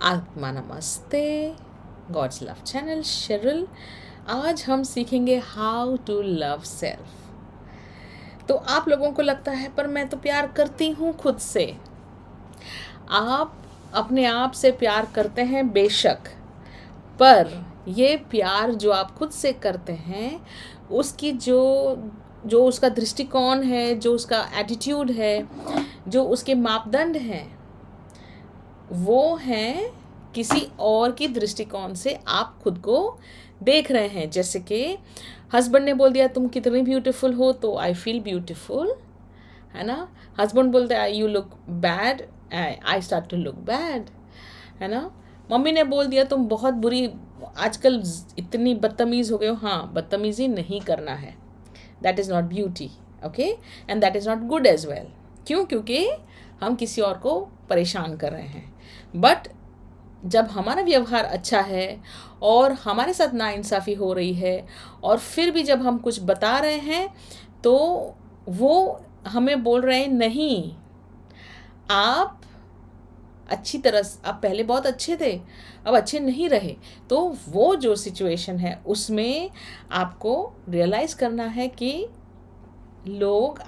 आत्मा नमस्ते, God's love channel Sherrill. आज हम सीखेंगे हाउ टू लव सेल्फ। तो आप लोगों को लगता है पर मैं तो प्यार करती हूँ खुद से। आप अपने आप से प्यार करते हैं बेशक, पर ये प्यार जो आप खुद से करते हैं उसकी जो जो उसका दृष्टिकोण है, जो उसका एटीट्यूड है, जो उसके मापदंड हैं, वो हैं किसी और की दृष्टिकोण से आप खुद को देख रहे हैं। जैसे कि हस्बैंड ने बोल दिया तुम कितनी ब्यूटीफुल हो तो आई फील ब्यूटीफुल, है ना। हस्बैंड बोलते हैं you look bad, I start to look bad, है ना। मम्मी ने बोल दिया तुम बहुत बुरी, आजकल इतनी बदतमीज़ हो गए हो। हाँ, बदतमीज़ी नहीं करना है, that is not beauty, okay, and that is not good as well. क्यों? क्योंकि हम किसी और को परेशान कर रहे हैं। बट जब हमारा व्यवहार अच्छा है और हमारे साथ नाइंसाफ़ी हो रही है और फिर भी जब हम कुछ बता रहे हैं तो वो हमें बोल रहे हैं नहीं, आप अच्छी तरह, आप पहले बहुत अच्छे थे, अब अच्छे नहीं रहे। तो वो जो सिचुएशन है उसमें आपको रियलाइज़ करना है कि लोग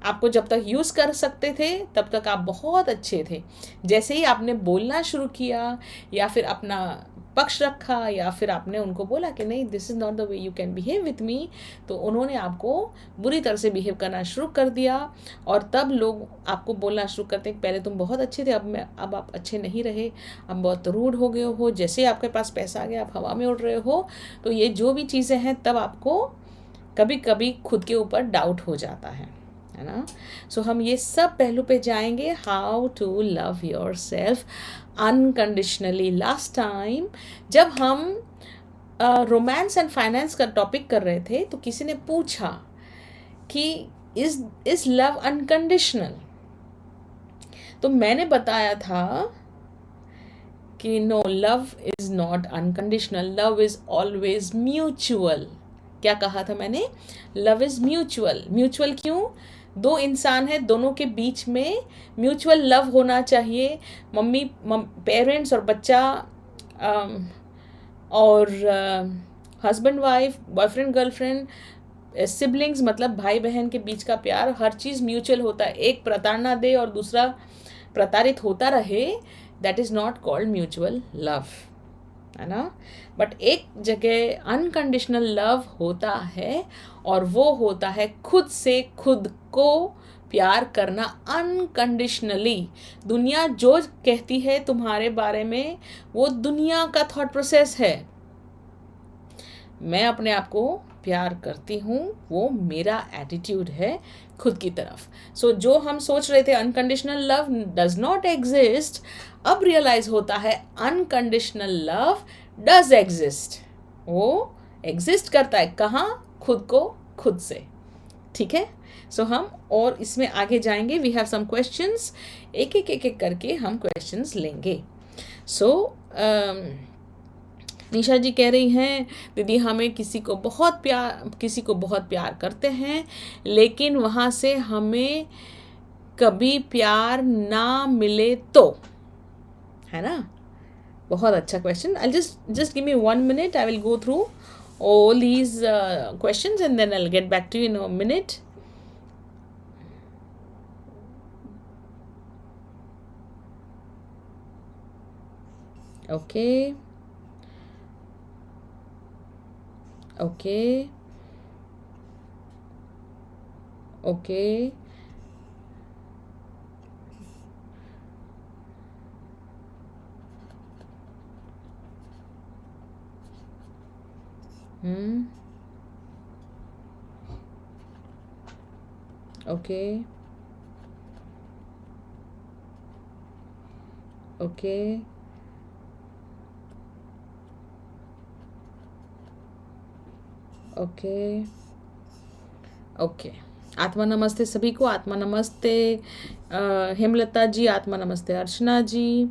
आपको जब तक यूज़ कर सकते थे तब तक आप बहुत अच्छे थे। जैसे ही आपने बोलना शुरू किया या फिर अपना पक्ष रखा या फिर आपने उनको बोला कि नहीं this is not the way you can behave with me, तो उन्होंने आपको बुरी तरह से बिहेव करना शुरू कर दिया। और तब लोग आपको बोलना शुरू करते हैं कि पहले तुम बहुत अच्छे थे, अब आप अच्छे नहीं रहे, अब बहुत रूड हो गए हो, जैसे आपके पास पैसा आ गया आप हवा में उड़ रहे हो। तो ये जो भी चीज़ें हैं तब आपको कभी कभी खुद के ऊपर डाउट हो जाता है ना। सो हम ये सब पहलू पे जाएंगे, how to love your self unconditionally. Last time जब हम रोमांस एंड फाइनेंस का टॉपिक कर रहे थे तो किसी ने पूछा कि इज लव अनकंडीशनल। तो मैंने बताया था कि no, love is not unconditional, love is always mutual. क्या कहा था मैंने? Love is mutual. म्यूचुअल क्यों? दो इंसान है, दोनों के बीच में म्यूचुअल लव होना चाहिए। पेरेंट्स और बच्चा, और husband wife, boyfriend girlfriend, siblings मतलब भाई बहन के बीच का प्यार, हर चीज़ म्यूचुअल होता है। एक प्रताड़ना दे और दूसरा प्रताड़ित होता रहे, that is not called mutual love, है ना। बट एक जगह अनकंडीशनल लव होता है और वो होता है खुद से खुद को प्यार करना अनकंडीशनली। दुनिया जो कहती है तुम्हारे बारे में वो दुनिया का थॉट प्रोसेस है। मैं अपने आप को प्यार करती हूँ, वो मेरा एटीट्यूड है खुद की तरफ। सो जो हम सोच रहे थे unconditional love does not exist, अब रियलाइज होता है अनकंडीशनल लव डज एग्जिस्ट। वो एग्जिस्ट करता है कहाँ? खुद को खुद से। ठीक है। सो हम और इसमें आगे जाएंगे। वी हैव सम क्वेश्चंस, एक एक करके हम क्वेश्चंस लेंगे। सो निशा जी कह रही हैं दीदी हमें किसी को बहुत प्यार करते हैं लेकिन वहाँ से हमें कभी प्यार ना मिले तो, है ना। बहुत अच्छा question. I just give me 1 minute, I will go through all these questions and then I'll get back to you in a minute. Okay. Okay. Okay. Okay. Okay. Okay okay. आत्मा नमस्ते सभी को, आत्मा नमस्ते हेमलता जी, आत्मा नमस्ते अर्चना जी,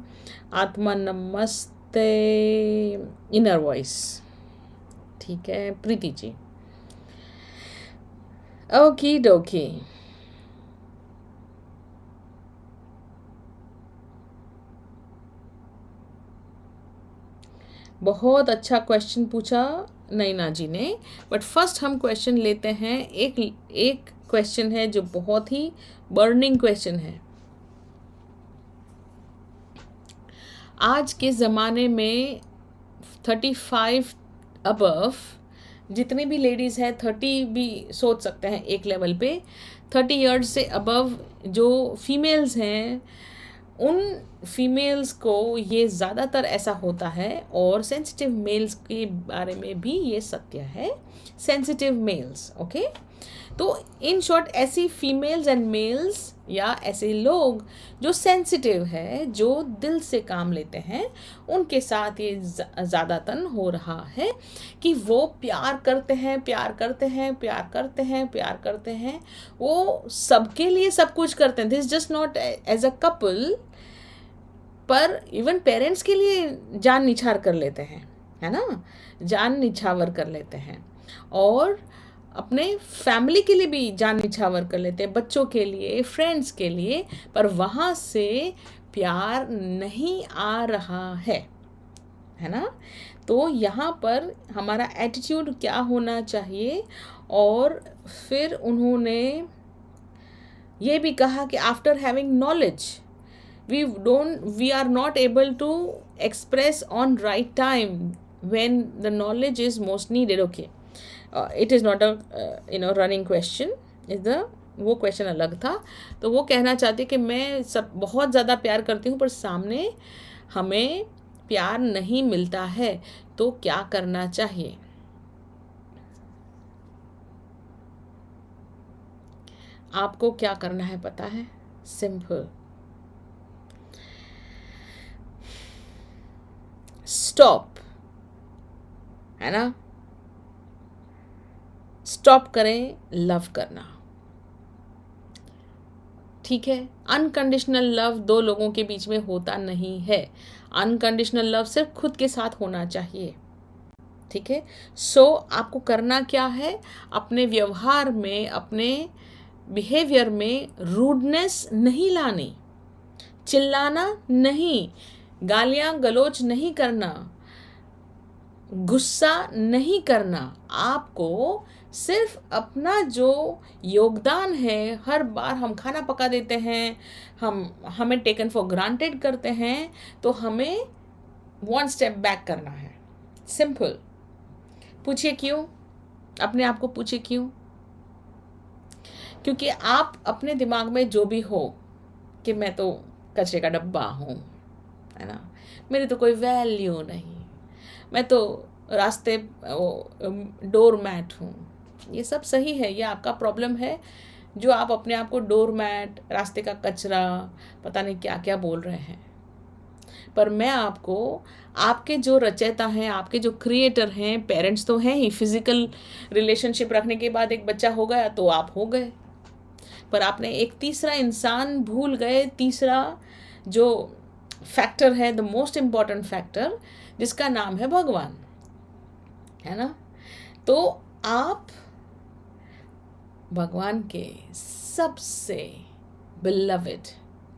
आत्मा नमस्ते इनर वॉइस, ठीक है प्रीति जी। ओके डोकी। बहुत अच्छा क्वेश्चन पूछा नैना जी ने। बट फर्स्ट हम क्वेश्चन लेते हैं, एक क्वेश्चन है जो बहुत ही बर्निंग क्वेश्चन है। आज के ज़माने में 35 अबव जितनी भी लेडीज़ हैं, 30 भी सोच सकते हैं एक लेवल पे, 30 ईयर्स से अबव जो फीमेल्स हैं, उन फीमेल्स को ये ज़्यादातर ऐसा होता है। और सेंसिटिव मेल्स के बारे में भी ये सत्य है, सेंसिटिव मेल्स, ओके। तो इन शॉर्ट ऐसी फीमेल्स एंड मेल्स या ऐसे लोग जो सेंसिटिव है, जो दिल से काम लेते हैं, उनके साथ ये ज़्यादातर हो रहा है कि वो प्यार करते हैं, प्यार करते हैं, प्यार करते हैं, प्यार करते हैं, वो सबके लिए सब कुछ करते हैं। This just not as a couple, पर इवन पेरेंट्स के लिए जान निछावर कर लेते हैं, है ना, जान निछावर कर लेते हैं। और अपने फैमिली के लिए भी जान निछावर कर लेते हैं, बच्चों के लिए, फ्रेंड्स के लिए, पर वहाँ से प्यार नहीं आ रहा है ना। तो यहाँ पर हमारा एटीट्यूड क्या होना चाहिए। और फिर उन्होंने ये भी कहा कि after having knowledge we are not able to express on right time when the knowledge is most needed, okay. It is not a running question, is the वो क्वेश्चन अलग था। तो वो कहना चाहती है कि मैं सब बहुत ज़्यादा प्यार करती हूँ, पर सामने हमें प्यार नहीं मिलता है, तो क्या करना चाहिए। आपको क्या करना है पता है, सिंपल, स्टॉप, है ना, स्टॉप करें लव करना, ठीक है। अनकंडीशनल लव दो लोगों के बीच में होता नहीं है। अनकंडीशनल लव सिर्फ खुद के साथ होना चाहिए, ठीक है। सो आपको करना क्या है, अपने व्यवहार में, अपने बिहेवियर में रूडनेस नहीं लानी, चिल्लाना नहीं, गालियां गलौज नहीं करना, गुस्सा नहीं करना। आपको सिर्फ अपना जो योगदान है, हर बार हम खाना पका देते हैं, हमें टेकन फॉर ग्रांटेड करते हैं, तो हमें वन स्टेप बैक करना है, सिंपल। पूछिए क्यों, अपने आप को पूछिए क्यों। क्योंकि आप अपने दिमाग में जो भी हो कि मैं तो कचरे का डब्बा हूँ, है ना, मेरी तो कोई वैल्यू नहीं, मैं तो रास्ते डोर मैट हूँ, ये सब सही है, ये आपका प्रॉब्लम है जो आप अपने आप को डोर मैट, रास्ते का कचरा, पता नहीं क्या क्या बोल रहे हैं। पर मैं आपको, आपके जो रचयिता हैं, आपके जो क्रिएटर हैं, पेरेंट्स तो हैं ही, फिजिकल रिलेशनशिप रखने के बाद एक बच्चा हो गया तो आप हो गए, पर आपने एक तीसरा इंसान भूल गए, तीसरा जो फैक्टर है, द मोस्ट इम्पॉर्टेंट फैक्टर, जिसका नाम है भगवान, है ना। तो आप भगवान के सबसे बिलव्ड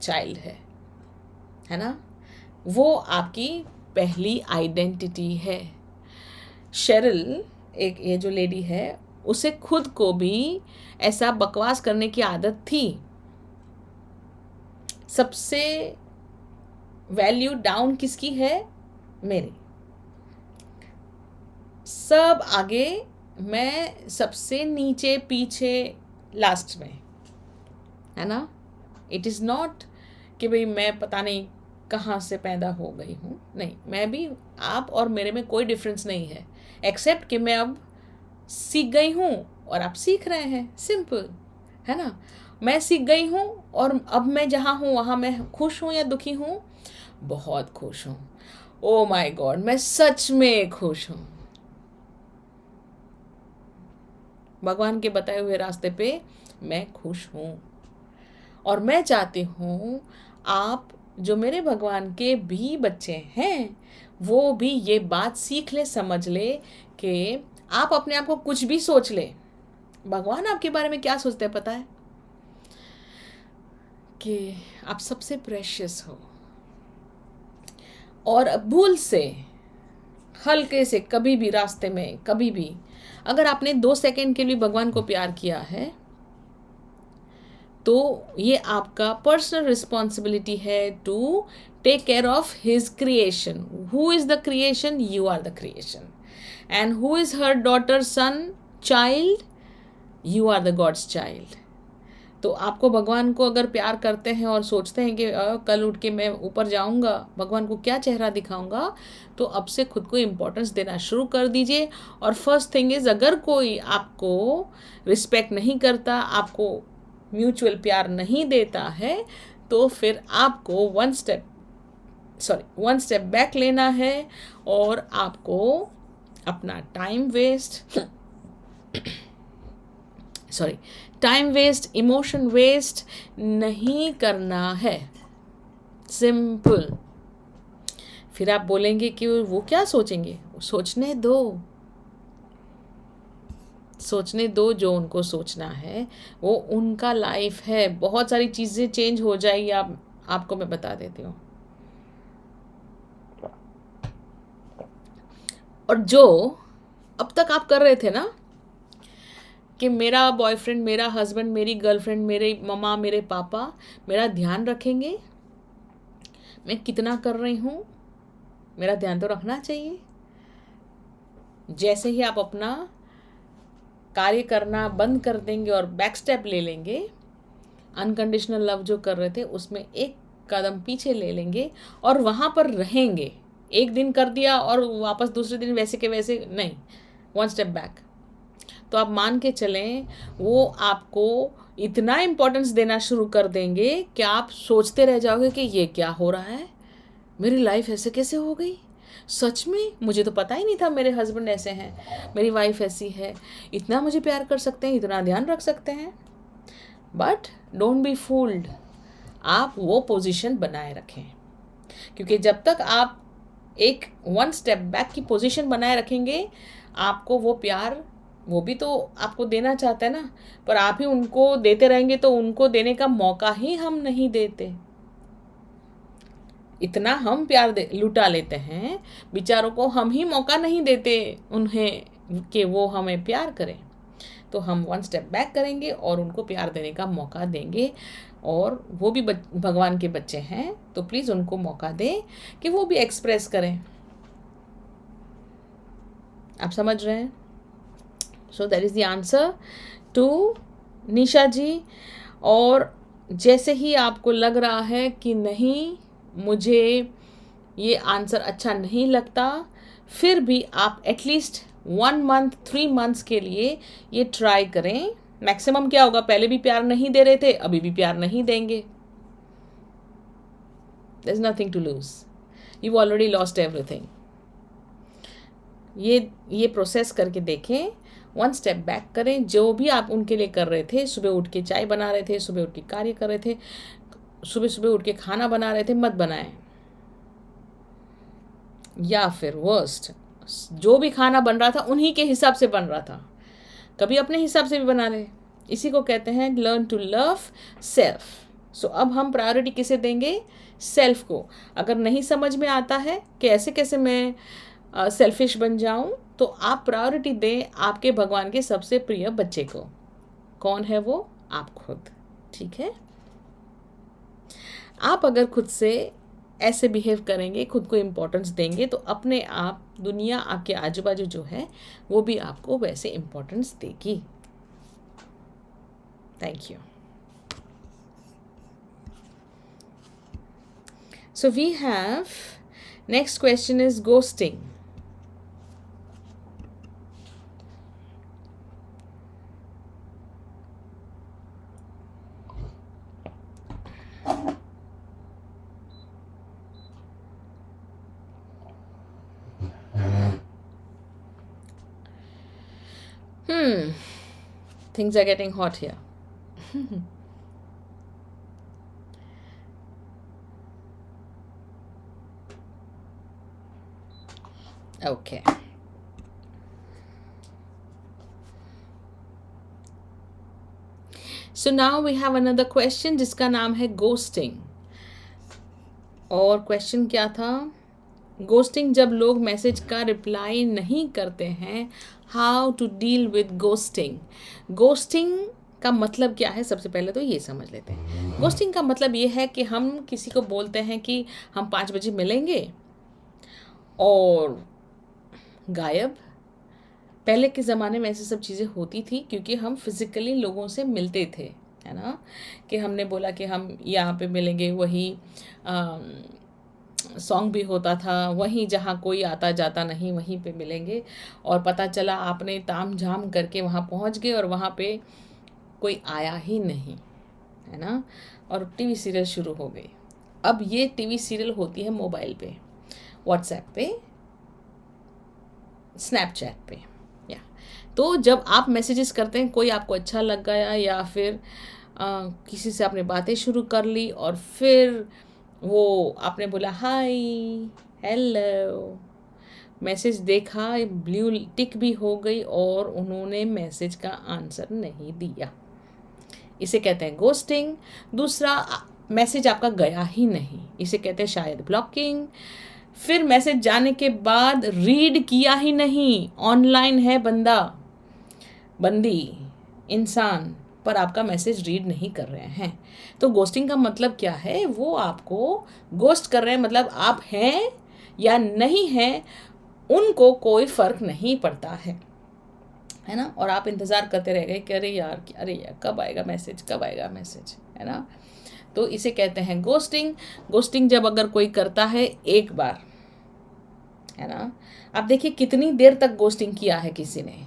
चाइल्ड है ना, वो आपकी पहली आइडेंटिटी है। शेरिल, एक ये जो लेडी है, उसे खुद को भी ऐसा बकवास करने की आदत थी। सबसे वैल्यू डाउन किसकी है, मेरी, सब आगे, मैं सबसे नीचे, पीछे, लास्ट में, है ना। इट इज़ नॉट कि भाई मैं पता नहीं कहाँ से पैदा हो गई हूँ, नहीं, मैं भी, आप और मेरे में कोई डिफरेंस नहीं है, एक्सेप्ट कि मैं अब सीख गई हूँ और आप सीख रहे हैं, सिंपल, है ना। मैं सीख गई हूँ और अब मैं जहाँ हूँ वहाँ मैं खुश हूँ या दुखी हूँ, बहुत खुश हूँ। ओ माय गॉड, मैं सच में खुश हूँ। भगवान के बताए हुए रास्ते पे मैं खुश हूँ, और मैं चाहती हूँ आप जो मेरे भगवान के भी बच्चे हैं, वो भी ये बात सीख ले, समझ ले कि आप अपने आप को कुछ भी सोच ले, भगवान आपके बारे में क्या सोचते हैं पता है, कि आप सबसे प्रेशियस हो। और भूल से हल्के से कभी भी रास्ते में कभी भी अगर आपने 2 सेकंड के लिए भगवान को प्यार किया है तो ये आपका पर्सनल रिस्पॉन्सिबिलिटी है to take care of his creation. Who is the creation? You are the creation. And who is her daughter, son, child? You are the God's child. तो आपको भगवान को अगर प्यार करते हैं और सोचते हैं कि कल उठ के मैं ऊपर जाऊंगा, भगवान को क्या चेहरा दिखाऊंगा, तो अब से खुद को इम्पोर्टेंस देना शुरू कर दीजिए. और फर्स्ट थिंग इज़, अगर कोई आपको रिस्पेक्ट नहीं करता, आपको म्यूचुअल प्यार नहीं देता है, तो फिर आपको वन स्टेप बैक लेना है और आपको अपना टाइम वेस्ट, इमोशन वेस्ट नहीं करना है. सिंपल. फिर आप बोलेंगे कि वो क्या सोचेंगे? सोचने दो जो उनको सोचना है, वो उनका लाइफ है. बहुत सारी चीज़ें चेंज हो जाएगी. आपको मैं बता देती हूँ. और जो अब तक आप कर रहे थे ना कि मेरा बॉयफ्रेंड, मेरा हस्बैंड, मेरी गर्लफ्रेंड, मेरे मम्मा, मेरे पापा मेरा ध्यान रखेंगे, मैं कितना कर रही हूँ, मेरा ध्यान तो रखना चाहिए. जैसे ही आप अपना कार्य करना बंद कर देंगे और बैक स्टेप ले लेंगे, अनकंडीशनल लव जो कर रहे थे उसमें एक कदम पीछे ले लेंगे और वहाँ पर रहेंगे. एक दिन कर दिया और वापस दूसरे दिन वैसे के वैसे नहीं, वन स्टेप बैक. तो आप मान के चलें वो आपको इतना इम्पोर्टेंस देना शुरू कर देंगे कि आप सोचते रह जाओगे कि ये क्या हो रहा है, मेरी लाइफ ऐसे कैसे हो गई, सच में मुझे तो पता ही नहीं था मेरे हस्बैंड ऐसे हैं, मेरी वाइफ ऐसी है, इतना मुझे प्यार कर सकते हैं, इतना ध्यान रख सकते हैं. But don't be fooled. आप वो पोजीशन बनाए रखें, क्योंकि जब तक आप एक वन स्टेप बैक की पोजीशन बनाए रखेंगे, आपको वो प्यार, वो भी तो आपको देना चाहता है ना, पर आप ही उनको देते रहेंगे तो उनको देने का मौका ही हम नहीं देते. इतना हम प्यार लुटा लेते हैं, बेचारों को हम ही मौका नहीं देते उन्हें कि वो हमें प्यार करें. तो हम वन स्टेप बैक करेंगे और उनको प्यार देने का मौका देंगे. और वो भी भगवान के बच्चे हैं, तो प्लीज़ उनको मौका दें कि वो भी एक्सप्रेस करें. आप समझ रहे हैं? So that is the answer to Nisha ji. और जैसे ही आपको लग रहा है कि नहीं, मुझे ये आंसर अच्छा नहीं लगता, फिर भी आप एटलीस्ट 1 मंथ 3 मंथ्स के लिए ये ट्राई करें. मैक्सिमम क्या होगा, पहले भी प्यार नहीं दे रहे थे, अभी भी प्यार नहीं देंगे. There is nothing to lose. You already lost everything. ये प्रोसेस करके देखें. वन स्टेप बैक करें. जो भी आप उनके लिए कर रहे थे, सुबह उठ के चाय बना रहे थे, सुबह उठ के कार्य कर रहे थे, सुबह उठ के खाना बना रहे थे, मत बनाएं. या फिर वर्स्ट, जो भी खाना बन रहा था उन्हीं के हिसाब से बन रहा था, कभी अपने हिसाब से भी बना ले. इसी को कहते हैं लर्न टू लव सेल्फ. सो अब हम प्रायोरिटी किसे देंगे? सेल्फ को. अगर नहीं समझ में आता है कि ऐसे कैसे मैं सेल्फिश बन जाऊं, तो आप प्रायोरिटी दें आपके भगवान के सबसे प्रिय बच्चे को. कौन है वो? आप खुद. ठीक है? आप अगर खुद से ऐसे बिहेव करेंगे, खुद को इम्पोर्टेंस देंगे, तो अपने आप दुनिया आपके आजू बाजू जो है वो भी आपको वैसे इम्पोर्टेंस देगी. Thank you. So we have next question is ghosting. Things are getting hot here. Okay. So now we have another question जिसका नाम है ghosting. और क्वेश्चन क्या था? गोस्टिंग जब लोग मैसेज का रिप्लाई नहीं करते हैं, how to deal with ghosting. Ghosting का मतलब क्या है, सबसे पहले तो ये समझ लेते हैं। गोस्टिंग का मतलब ये है कि हम किसी को बोलते हैं कि हम 5 बजे मिलेंगे और गायब। पहले के ज़माने में ऐसी सब चीज़ें होती थी क्योंकि हम फिज़िकली लोगों से मिलते थे, है ना, कि हमने बोला कि हम यहाँ पे मिलेंगे, वही सॉन्ग भी होता था, वहीं जहाँ कोई आता जाता नहीं वहीं पे मिलेंगे। और पता चला आपने ताम झाम करके वहाँ पहुँच गए और वहाँ पे कोई आया ही नहीं, है ना, और टीवी सीरियल शुरू हो गई। अब ये टीवी सीरियल होती है मोबाइल पे, व्हाट्सएप पे, स्नैपचैट पे, या तो जब आप मैसेजेस करते हैं, कोई आपको अच्छा लग गया या फिर किसी से आपने बातें शुरू कर ली और फिर वो आपने बोला हाय हेलो, मैसेज देखा, ब्लू टिक भी हो गई और उन्होंने मैसेज का आंसर नहीं दिया, इसे कहते हैं गोस्टिंग। दूसरा, मैसेज आपका गया ही नहीं, इसे कहते हैं शायद ब्लॉकिंग। फिर मैसेज जाने के बाद रीड किया ही नहीं, ऑनलाइन है बंदा बंदी इंसान पर आपका मैसेज रीड नहीं कर रहे हैं। तो गोस्टिंग का मतलब क्या है, वो आपको गोस्ट कर रहे हैं, मतलब आप हैं या नहीं हैं उनको कोई फ़र्क नहीं पड़ता है ना, और आप इंतज़ार करते रह गए कि अरे यार कब आएगा मैसेज, कब आएगा मैसेज, है ना। तो इसे कहते हैं गोस्टिंग। गोस्टिंग जब अगर कोई करता है एक बार, है ना, आप देखिए कितनी देर तक गोस्टिंग किया है किसी ने।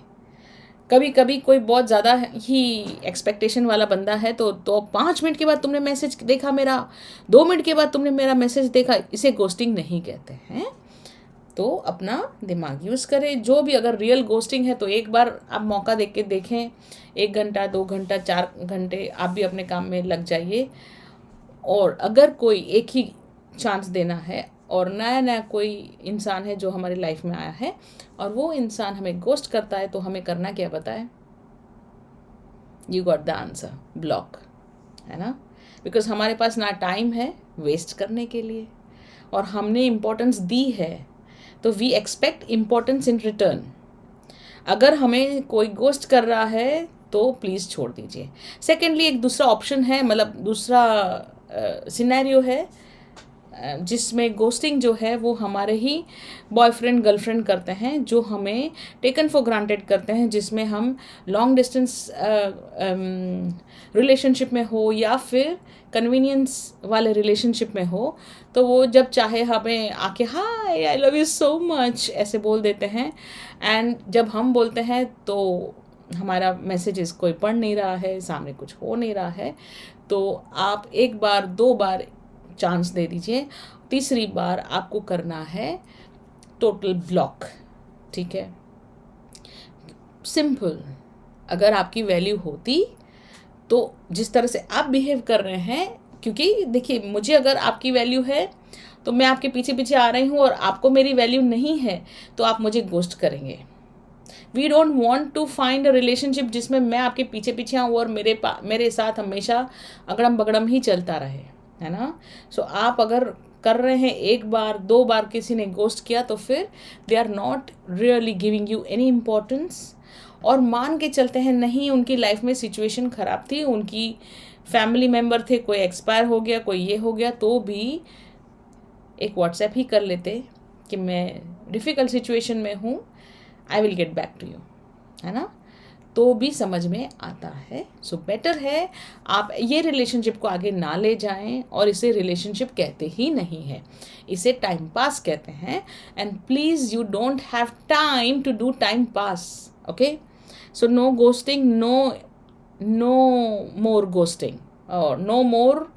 कभी कभी कोई बहुत ज़्यादा ही एक्सपेक्टेशन वाला बंदा है तो 5 मिनट के बाद तुमने मैसेज देखा मेरा, 2 मिनट के बाद तुमने मेरा मैसेज देखा, इसे गोस्टिंग नहीं कहते हैं। तो अपना दिमाग यूज़ करें। जो भी अगर रियल गोस्टिंग है तो एक बार आप मौका देख के देखें, 1 घंटा 2 घंटा 4 घंटे आप भी अपने काम में लग जाइए। और अगर कोई एक ही चांस देना है और नया कोई इंसान है जो हमारी लाइफ में आया है और वो इंसान हमें गोस्ट करता है, तो हमें करना क्या पता है? You got the answer, block, है ना। बिकॉज हमारे पास ना टाइम है वेस्ट करने के लिए और हमने इम्पोर्टेंस दी है, तो we expect importance in return. अगर हमें कोई गोस्ट कर रहा है तो प्लीज़ छोड़ दीजिए। सेकेंडली, एक दूसरा ऑप्शन है, मतलब दूसरा सिनेरियो है जिसमें गोस्टिंग जो है वो हमारे ही बॉयफ्रेंड गर्लफ्रेंड करते हैं, जो हमें टेकन फॉर ग्रांटेड करते हैं, जिसमें हम लॉन्ग डिस्टेंस रिलेशनशिप में हो या फिर कन्वीनियंस वाले रिलेशनशिप में हो, तो वो जब चाहे हमें आके hi I love you so much ऐसे बोल देते हैं। एंड जब हम बोलते हैं तो हमारा मैसेजेस कोई पढ़ नहीं रहा है, सामने कुछ हो नहीं रहा है, तो आप 1 बार 2 बार चांस दे दीजिए, तीसरी बार आपको करना है टोटल ब्लॉक, ठीक है। सिंपल। अगर आपकी वैल्यू होती तो जिस तरह से आप बिहेव कर रहे हैं, क्योंकि देखिए मुझे अगर आपकी वैल्यू है तो मैं आपके पीछे पीछे आ रही हूँ और आपको मेरी वैल्यू नहीं है तो आप मुझे गोस्ट करेंगे। We don't want to find a relationship जिसमें मैं आपके पीछे पीछे आऊँ और मेरे साथ हमेशा अगड़म बगड़म ही चलता रहे, है ना। सो आप अगर कर रहे हैं 1 बार 2 बार किसी ने गोस्ट किया तो फिर they are not really giving you any importance, और मान के चलते हैं नहीं उनकी लाइफ में सिचुएशन ख़राब थी, उनकी फैमिली मेम्बर थे, कोई एक्सपायर हो गया, कोई ये हो गया, तो भी एक व्हाट्सएप ही कर लेते कि मैं डिफ़िकल्ट सिचुएशन में हूँ, I will get back to you, है ना, तो भी समझ में आता है। सो बेटर है आप ये रिलेशनशिप को आगे ना ले जाएं, और इसे रिलेशनशिप कहते ही नहीं है, इसे टाइम पास कहते हैं। And please you don't have time to do time pass, okay. So no ghosting, no more ghosting, और no more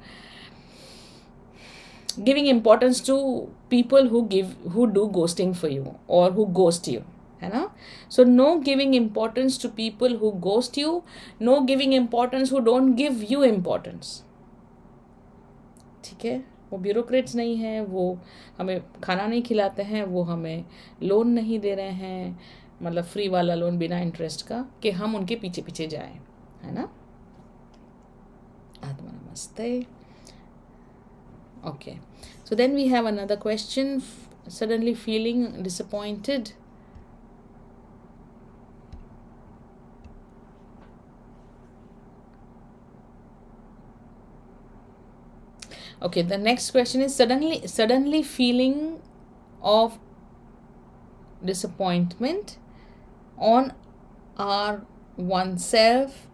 giving importance to people who do ghosting for you or who ghost you, है ना। So no giving importance to people who ghost you, no giving importance who don't give you importance, ठीक है। वो bureaucrats नहीं हैं, वो हमें खाना नहीं खिलाते हैं, वो हमें लोन नहीं दे रहे हैं, मतलब फ्री वाला लोन बिना इंटरेस्ट का, कि हम उनके पीछे पीछे जाएं, है ना। आत्मा नमस्ते। Okay, so then we have another question. suddenly feeling disappointed. Okay, the next question is suddenly feeling of disappointment on our oneself.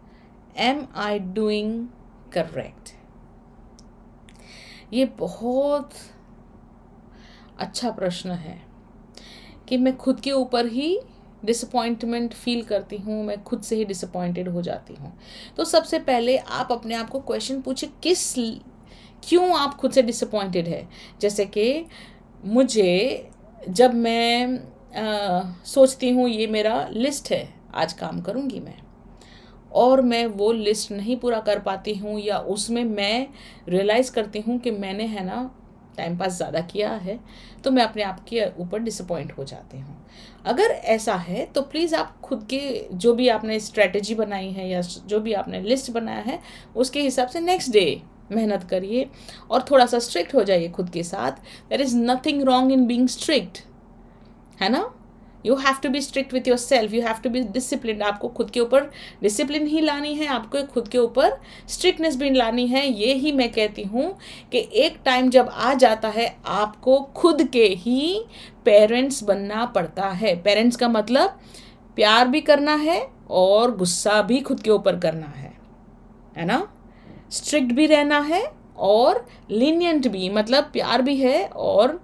Am I doing correct? ये बहुत अच्छा प्रश्न है कि मैं खुद के ऊपर ही डिसअपॉइंटमेंट फील करती हूँ, मैं खुद से ही डिसअपॉइंटेड हो जाती हूँ। तो सबसे पहले आप अपने आप को क्वेश्चन पूछे क्यों आप खुद से डिसअपॉइंटेड है। जैसे कि मुझे जब मैं सोचती हूँ ये मेरा लिस्ट है, आज काम करूँगी मैं, और मैं वो लिस्ट नहीं पूरा कर पाती हूँ, या उसमें मैं रियलाइज़ करती हूँ कि मैंने है ना टाइम पास ज़्यादा किया है, तो मैं अपने आप के ऊपर डिसअपॉइंट हो जाती हूँ। अगर ऐसा है तो प्लीज़ आप खुद के जो भी आपने स्ट्रेटजी बनाई है या जो भी आपने लिस्ट बनाया है उसके हिसाब से नेक्स्ट डे मेहनत करिए और थोड़ा सा स्ट्रिक्ट हो जाइए खुद के साथ। There is nothing wrong in being strict, है ना। You have to be strict with your self, you have to be discipline. आपको खुद के ऊपर डिसिप्लिन ही लानी है, आपको खुद के ऊपर स्ट्रिक्टनेस भी लानी है। ये ही मैं कहती हूँ कि एक टाइम जब आ जाता है आपको खुद के ही पेरेंट्स बनना पड़ता है। पेरेंट्स का मतलब प्यार भी करना है और गुस्सा भी खुद के ऊपर करना है ना। स्ट्रिक्ट भी रहना है और लीनियंट भी, मतलब प्यार भी है और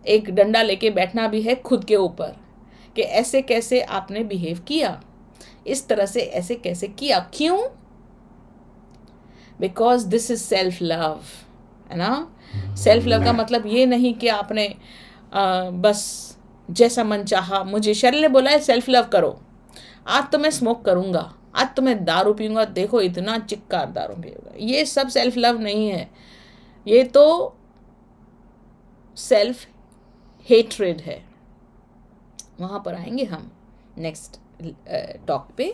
एक डंडा लेके बैठना भी है खुद के ऊपर कि ऐसे कैसे आपने बिहेव किया, इस तरह से ऐसे कैसे किया, क्यों? Because this is self love, है ना। सेल्फ लव का मतलब ये नहीं कि आपने बस जैसा मन चाहा। मुझे शरीर ने बोला है सेल्फ लव करो, आज तो मैं स्मोक करूँगा, आज तो मैं दारू पीऊँगा, देखो इतना चिक्कार दारू पीऊँगा। ये सब सेल्फ लव नहीं है, ये तो सेल्फ हेट्रेड है। वहाँ पर आएंगे हम नेक्स्ट टॉक पे।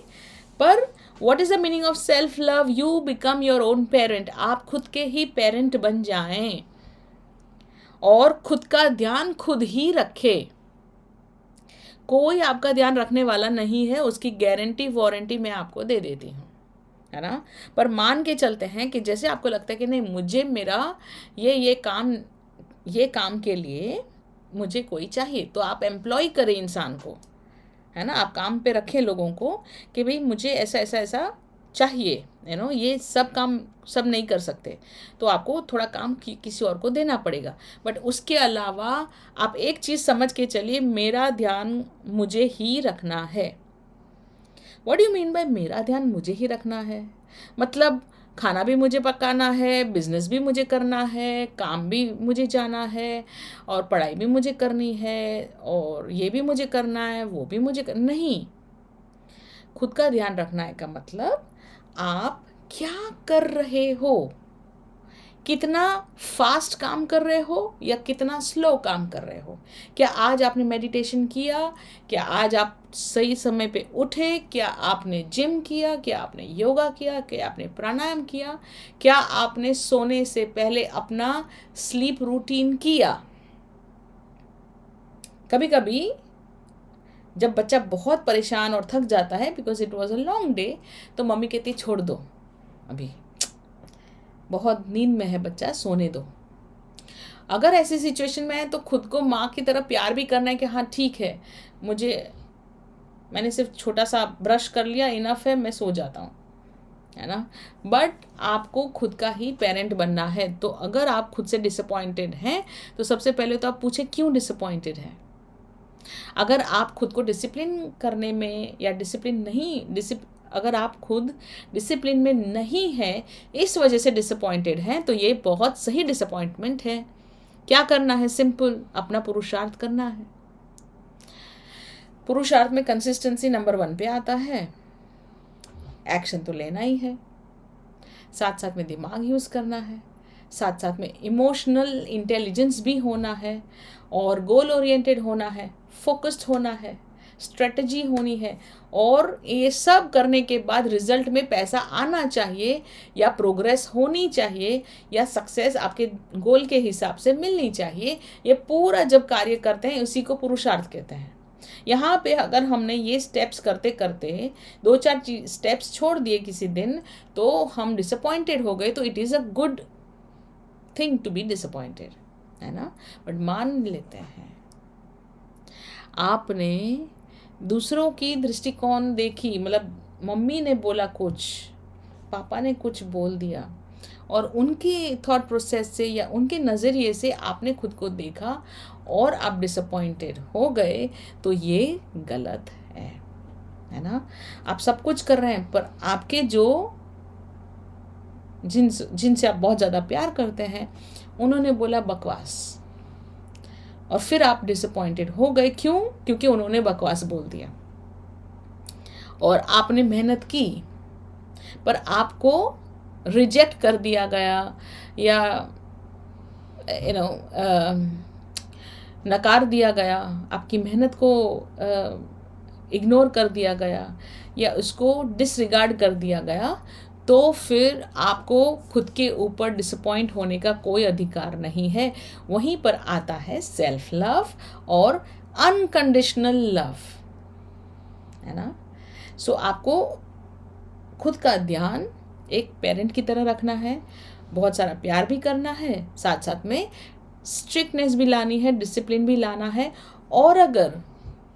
पर what is the meaning of self love? You become your own parent. आप खुद के ही पेरेंट बन जाएं और खुद का ध्यान खुद ही रखें। कोई आपका ध्यान रखने वाला नहीं है, उसकी गारंटी वारंटी मैं आपको दे देती हूँ, है ना। पर मान के चलते हैं कि जैसे आपको लगता है कि नहीं मुझे मेरा ये काम के लिए मुझे कोई चाहिए, तो आप एम्प्लॉय करें इंसान को, है ना। आप काम पे रखें लोगों को कि भाई मुझे ऐसा ऐसा ऐसा चाहिए, ये सब काम सब नहीं कर सकते, तो आपको थोड़ा काम किसी और को देना पड़ेगा। बट उसके अलावा आप एक चीज़ समझ के चलिए, मेरा ध्यान मुझे ही रखना है। What do you mean by मेरा ध्यान मुझे ही रखना है? मतलब खाना भी मुझे पकाना है, बिजनेस भी मुझे करना है, काम भी मुझे जाना है, और पढ़ाई भी मुझे करनी है, और ये भी मुझे करना है, वो भी मुझे नहीं। खुद का ध्यान रखना है का मतलब आप क्या कर रहे हो, कितना फास्ट काम कर रहे हो या कितना स्लो काम कर रहे हो। क्या आज आपने मेडिटेशन किया? क्या आज आप सही समय पे उठे? क्या आपने जिम किया? क्या आपने योगा किया? क्या आपने प्राणायाम किया? क्या आपने सोने से पहले अपना स्लीप रूटीन किया? कभी कभी जब बच्चा बहुत परेशान और थक जाता है because it was a long day, तो मम्मी कहती छोड़ दो, अभी बहुत नींद में है बच्चा, सोने दो। अगर ऐसी सिचुएशन में है तो खुद को माँ की तरह प्यार भी करना है कि हाँ ठीक है, मैंने सिर्फ छोटा सा ब्रश कर लिया, इनफ है, मैं सो जाता हूँ, है ना। बट आपको खुद का ही पेरेंट बनना है। तो अगर आप खुद से डिसअपॉइंटेड हैं तो सबसे पहले तो आप पूछें क्यों डिसअपॉइंटेड हैं। अगर आप खुद को डिसिप्लिन करने में या अगर आप खुद डिसिप्लिन में नहीं हैं, इस वजह से डिसअपॉइंटेड हैं, तो ये बहुत सही डिसअपॉइंटमेंट है। क्या करना है? सिंपल, अपना पुरुषार्थ करना है। पुरुषार्थ में कंसिस्टेंसी नंबर 1 पे आता है। एक्शन तो लेना ही है, साथ साथ में दिमाग यूज़ करना है, साथ साथ में इमोशनल इंटेलिजेंस भी होना है, और गोल ओरिएंटेड होना है, फोकस्ड होना है, स्ट्रेटजी होनी है, और ये सब करने के बाद रिजल्ट में पैसा आना चाहिए, या प्रोग्रेस होनी चाहिए, या सक्सेस आपके गोल के हिसाब से मिलनी चाहिए। ये पूरा जब कार्य करते हैं उसी को पुरुषार्थ कहते हैं। यहाँ पे अगर हमने ये स्टेप्स करते करते 2-4 स्टेप्स छोड़ दिए किसी दिन, तो हम डिसअपॉइंटेड हो गए, तो it is a good thing to be disappointed, है ना। बट मान लेते हैं आपने दूसरों की दृष्टिकोण देखी, मतलब मम्मी ने बोला कुछ, पापा ने कुछ बोल दिया, और उनके थॉट प्रोसेस से या उनके नज़रिए से आपने खुद को देखा और आप डिसअपॉइंटेड हो गए, तो ये गलत है ना। आप सब कुछ कर रहे हैं, पर आपके जो जिनसे आप बहुत ज़्यादा प्यार करते हैं उन्होंने बोला बकवास, और फिर आप डिसअपॉइंटेड हो गए। क्यों? क्योंकि उन्होंने बकवास बोल दिया, और आपने मेहनत की पर आपको रिजेक्ट कर दिया गया, या नकार दिया गया, आपकी मेहनत को इग्नोर कर दिया गया, या उसको डिसरिगार्ड कर दिया गया, तो फिर आपको खुद के ऊपर डिसअपॉइंट होने का कोई अधिकार नहीं है। वहीं पर आता है सेल्फ लव और अनकंडीशनल लव, है ना। सो आपको खुद का ध्यान एक पेरेंट की तरह रखना है, बहुत सारा प्यार भी करना है, साथ साथ में स्ट्रिक्टनेस भी लानी है, डिसिप्लिन भी लाना है। और अगर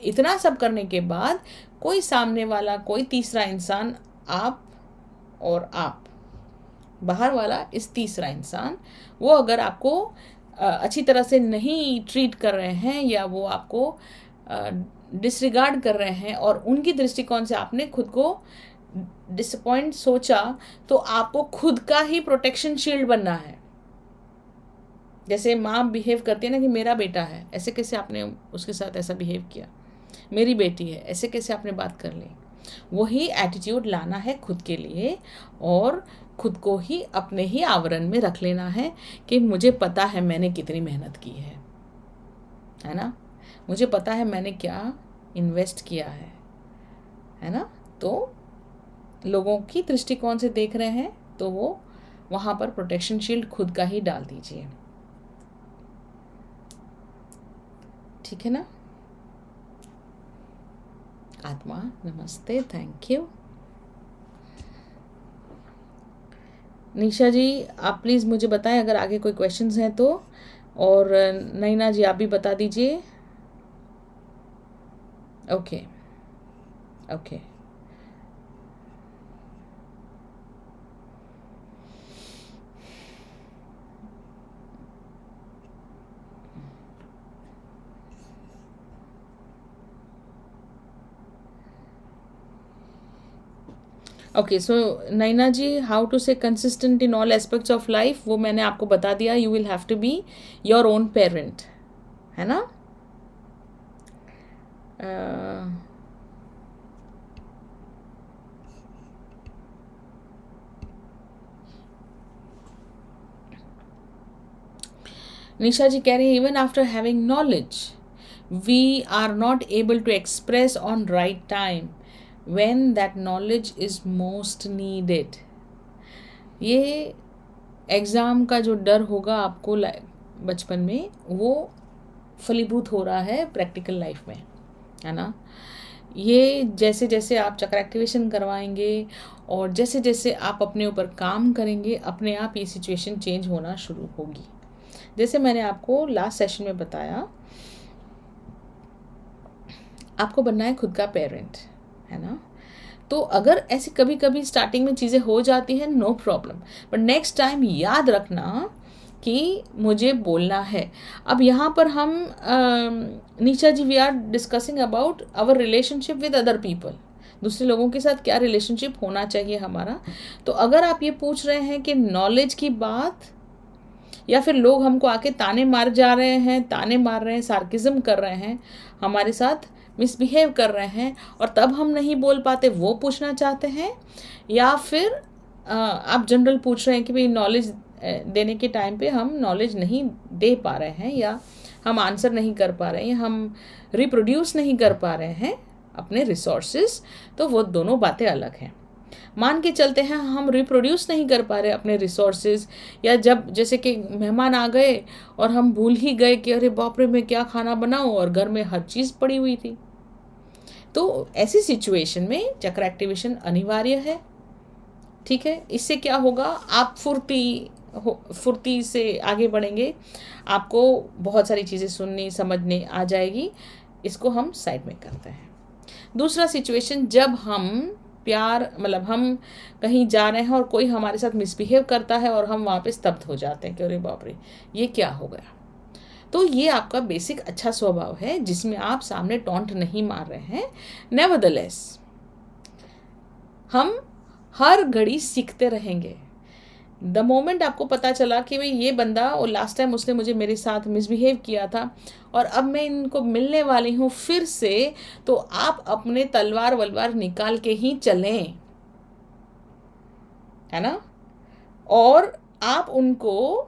इतना सब करने के बाद कोई सामने वाला, कोई तीसरा इंसान, आप और आप बाहर वाला इस तीसरा इंसान, वो अगर आपको अच्छी तरह से नहीं ट्रीट कर रहे हैं, या वो आपको डिसरिगार्ड कर रहे हैं, और उनकी दृष्टिकोण से आपने खुद को डिसअपॉइंट सोचा, तो आपको खुद का ही प्रोटेक्शन शील्ड बनना है। जैसे माँ बिहेव करती है ना कि मेरा बेटा है, ऐसे कैसे आपने उसके साथ ऐसा बिहेव किया, मेरी बेटी है, ऐसे कैसे आपने बात कर ली। वही एटीट्यूड लाना है खुद के लिए, और खुद को ही अपने ही आवरण में रख लेना है कि मुझे पता है मैंने कितनी मेहनत की है ना, मुझे पता है मैंने क्या इन्वेस्ट किया है ना। तो लोगों की दृष्टिकोण से देख रहे हैं तो वो वहाँ पर प्रोटेक्शन शील्ड खुद का ही डाल दीजिए, ठीक है ना। आत्मा नमस्ते, थैंक यू। निशा जी आप प्लीज़ मुझे बताएं अगर आगे कोई क्वेश्चंस हैं तो, और नैना जी आप भी बता दीजिए। Okay okay okay so Naina ji, how to say consistent in all aspects of life, वो मैंने आपको बता दिया। You will have to be your own parent, है ना। निशा जी कह रही है even after having knowledge we are not able to express on right time when that knowledge is most needed। ये एग्ज़ाम का जो डर होगा आपको बचपन में, वो फलीभूत हो रहा है प्रैक्टिकल लाइफ में, है ना। ये जैसे जैसे आप चक्र एक्टिवेशन करवाएंगे और जैसे जैसे आप अपने ऊपर काम करेंगे, अपने आप ये सिचुएशन चेंज होना शुरू होगी। जैसे मैंने आपको लास्ट सेशन में बताया, आपको बनना है खुद का पेरेंट, है ना। तो अगर ऐसे कभी कभी स्टार्टिंग में चीज़ें हो जाती हैं, no problem, but next time याद रखना कि मुझे बोलना है। अब यहाँ पर हम Nisha ji we are discussing about our relationship with other people, दूसरे लोगों के साथ क्या रिलेशनशिप होना चाहिए हमारा। तो अगर आप ये पूछ रहे हैं कि नॉलेज की बात, या फिर लोग हमको आके ताने मार रहे हैं, सार्किज्म कर रहे हैं, हमारे साथ मिसबिहेव कर रहे हैं, और तब हम नहीं बोल पाते, वो पूछना चाहते हैं, या फिर आप जनरल पूछ रहे हैं कि भाई नॉलेज देने के टाइम पे हम नॉलेज नहीं दे पा रहे हैं, या हम आंसर नहीं कर पा रहे हैं, हम रिप्रोड्यूस नहीं कर पा रहे हैं, अपने रिसोर्सेज, तो वो दोनों बातें अलग हैं। मान के चलते हैं हम रिप्रोड्यूस नहीं कर पा रहे अपने रिसोर्सेज, या जब जैसे कि मेहमान आ गए और हम भूल ही गए कि अरे बाप रे मैं क्या खाना बनाऊं, और घर में हर चीज़ पड़ी हुई थी, तो ऐसी सिचुएशन में चक्र एक्टिवेशन अनिवार्य है। ठीक है, इससे क्या होगा, आप फुर्ती से आगे बढ़ेंगे, आपको बहुत सारी चीज़ें सुननी समझने आ जाएगी। इसको हम साइड में करते हैं। दूसरा सिचुएशन, जब हम प्यार मतलब हम कहीं जा रहे हैं और कोई हमारे साथ मिसबिहेव करता है और हम वहाँ पे स्तब्ध हो जाते हैं कि अरे बाप रे ये क्या हो गया। तो ये आपका बेसिक अच्छा स्वभाव है जिसमें आप सामने टॉन्ट नहीं मार रहे हैं। नेवरदलेस हम हर घड़ी सीखते रहेंगे। द मोमेंट आपको पता चला कि भाई ये बंदा और लास्ट टाइम उसने मेरे साथ मिसबिहेव किया था और अब मैं इनको मिलने वाली हूँ फिर से, तो आप अपने तलवार वलवार निकाल के ही चलें, है ना। और आप उनको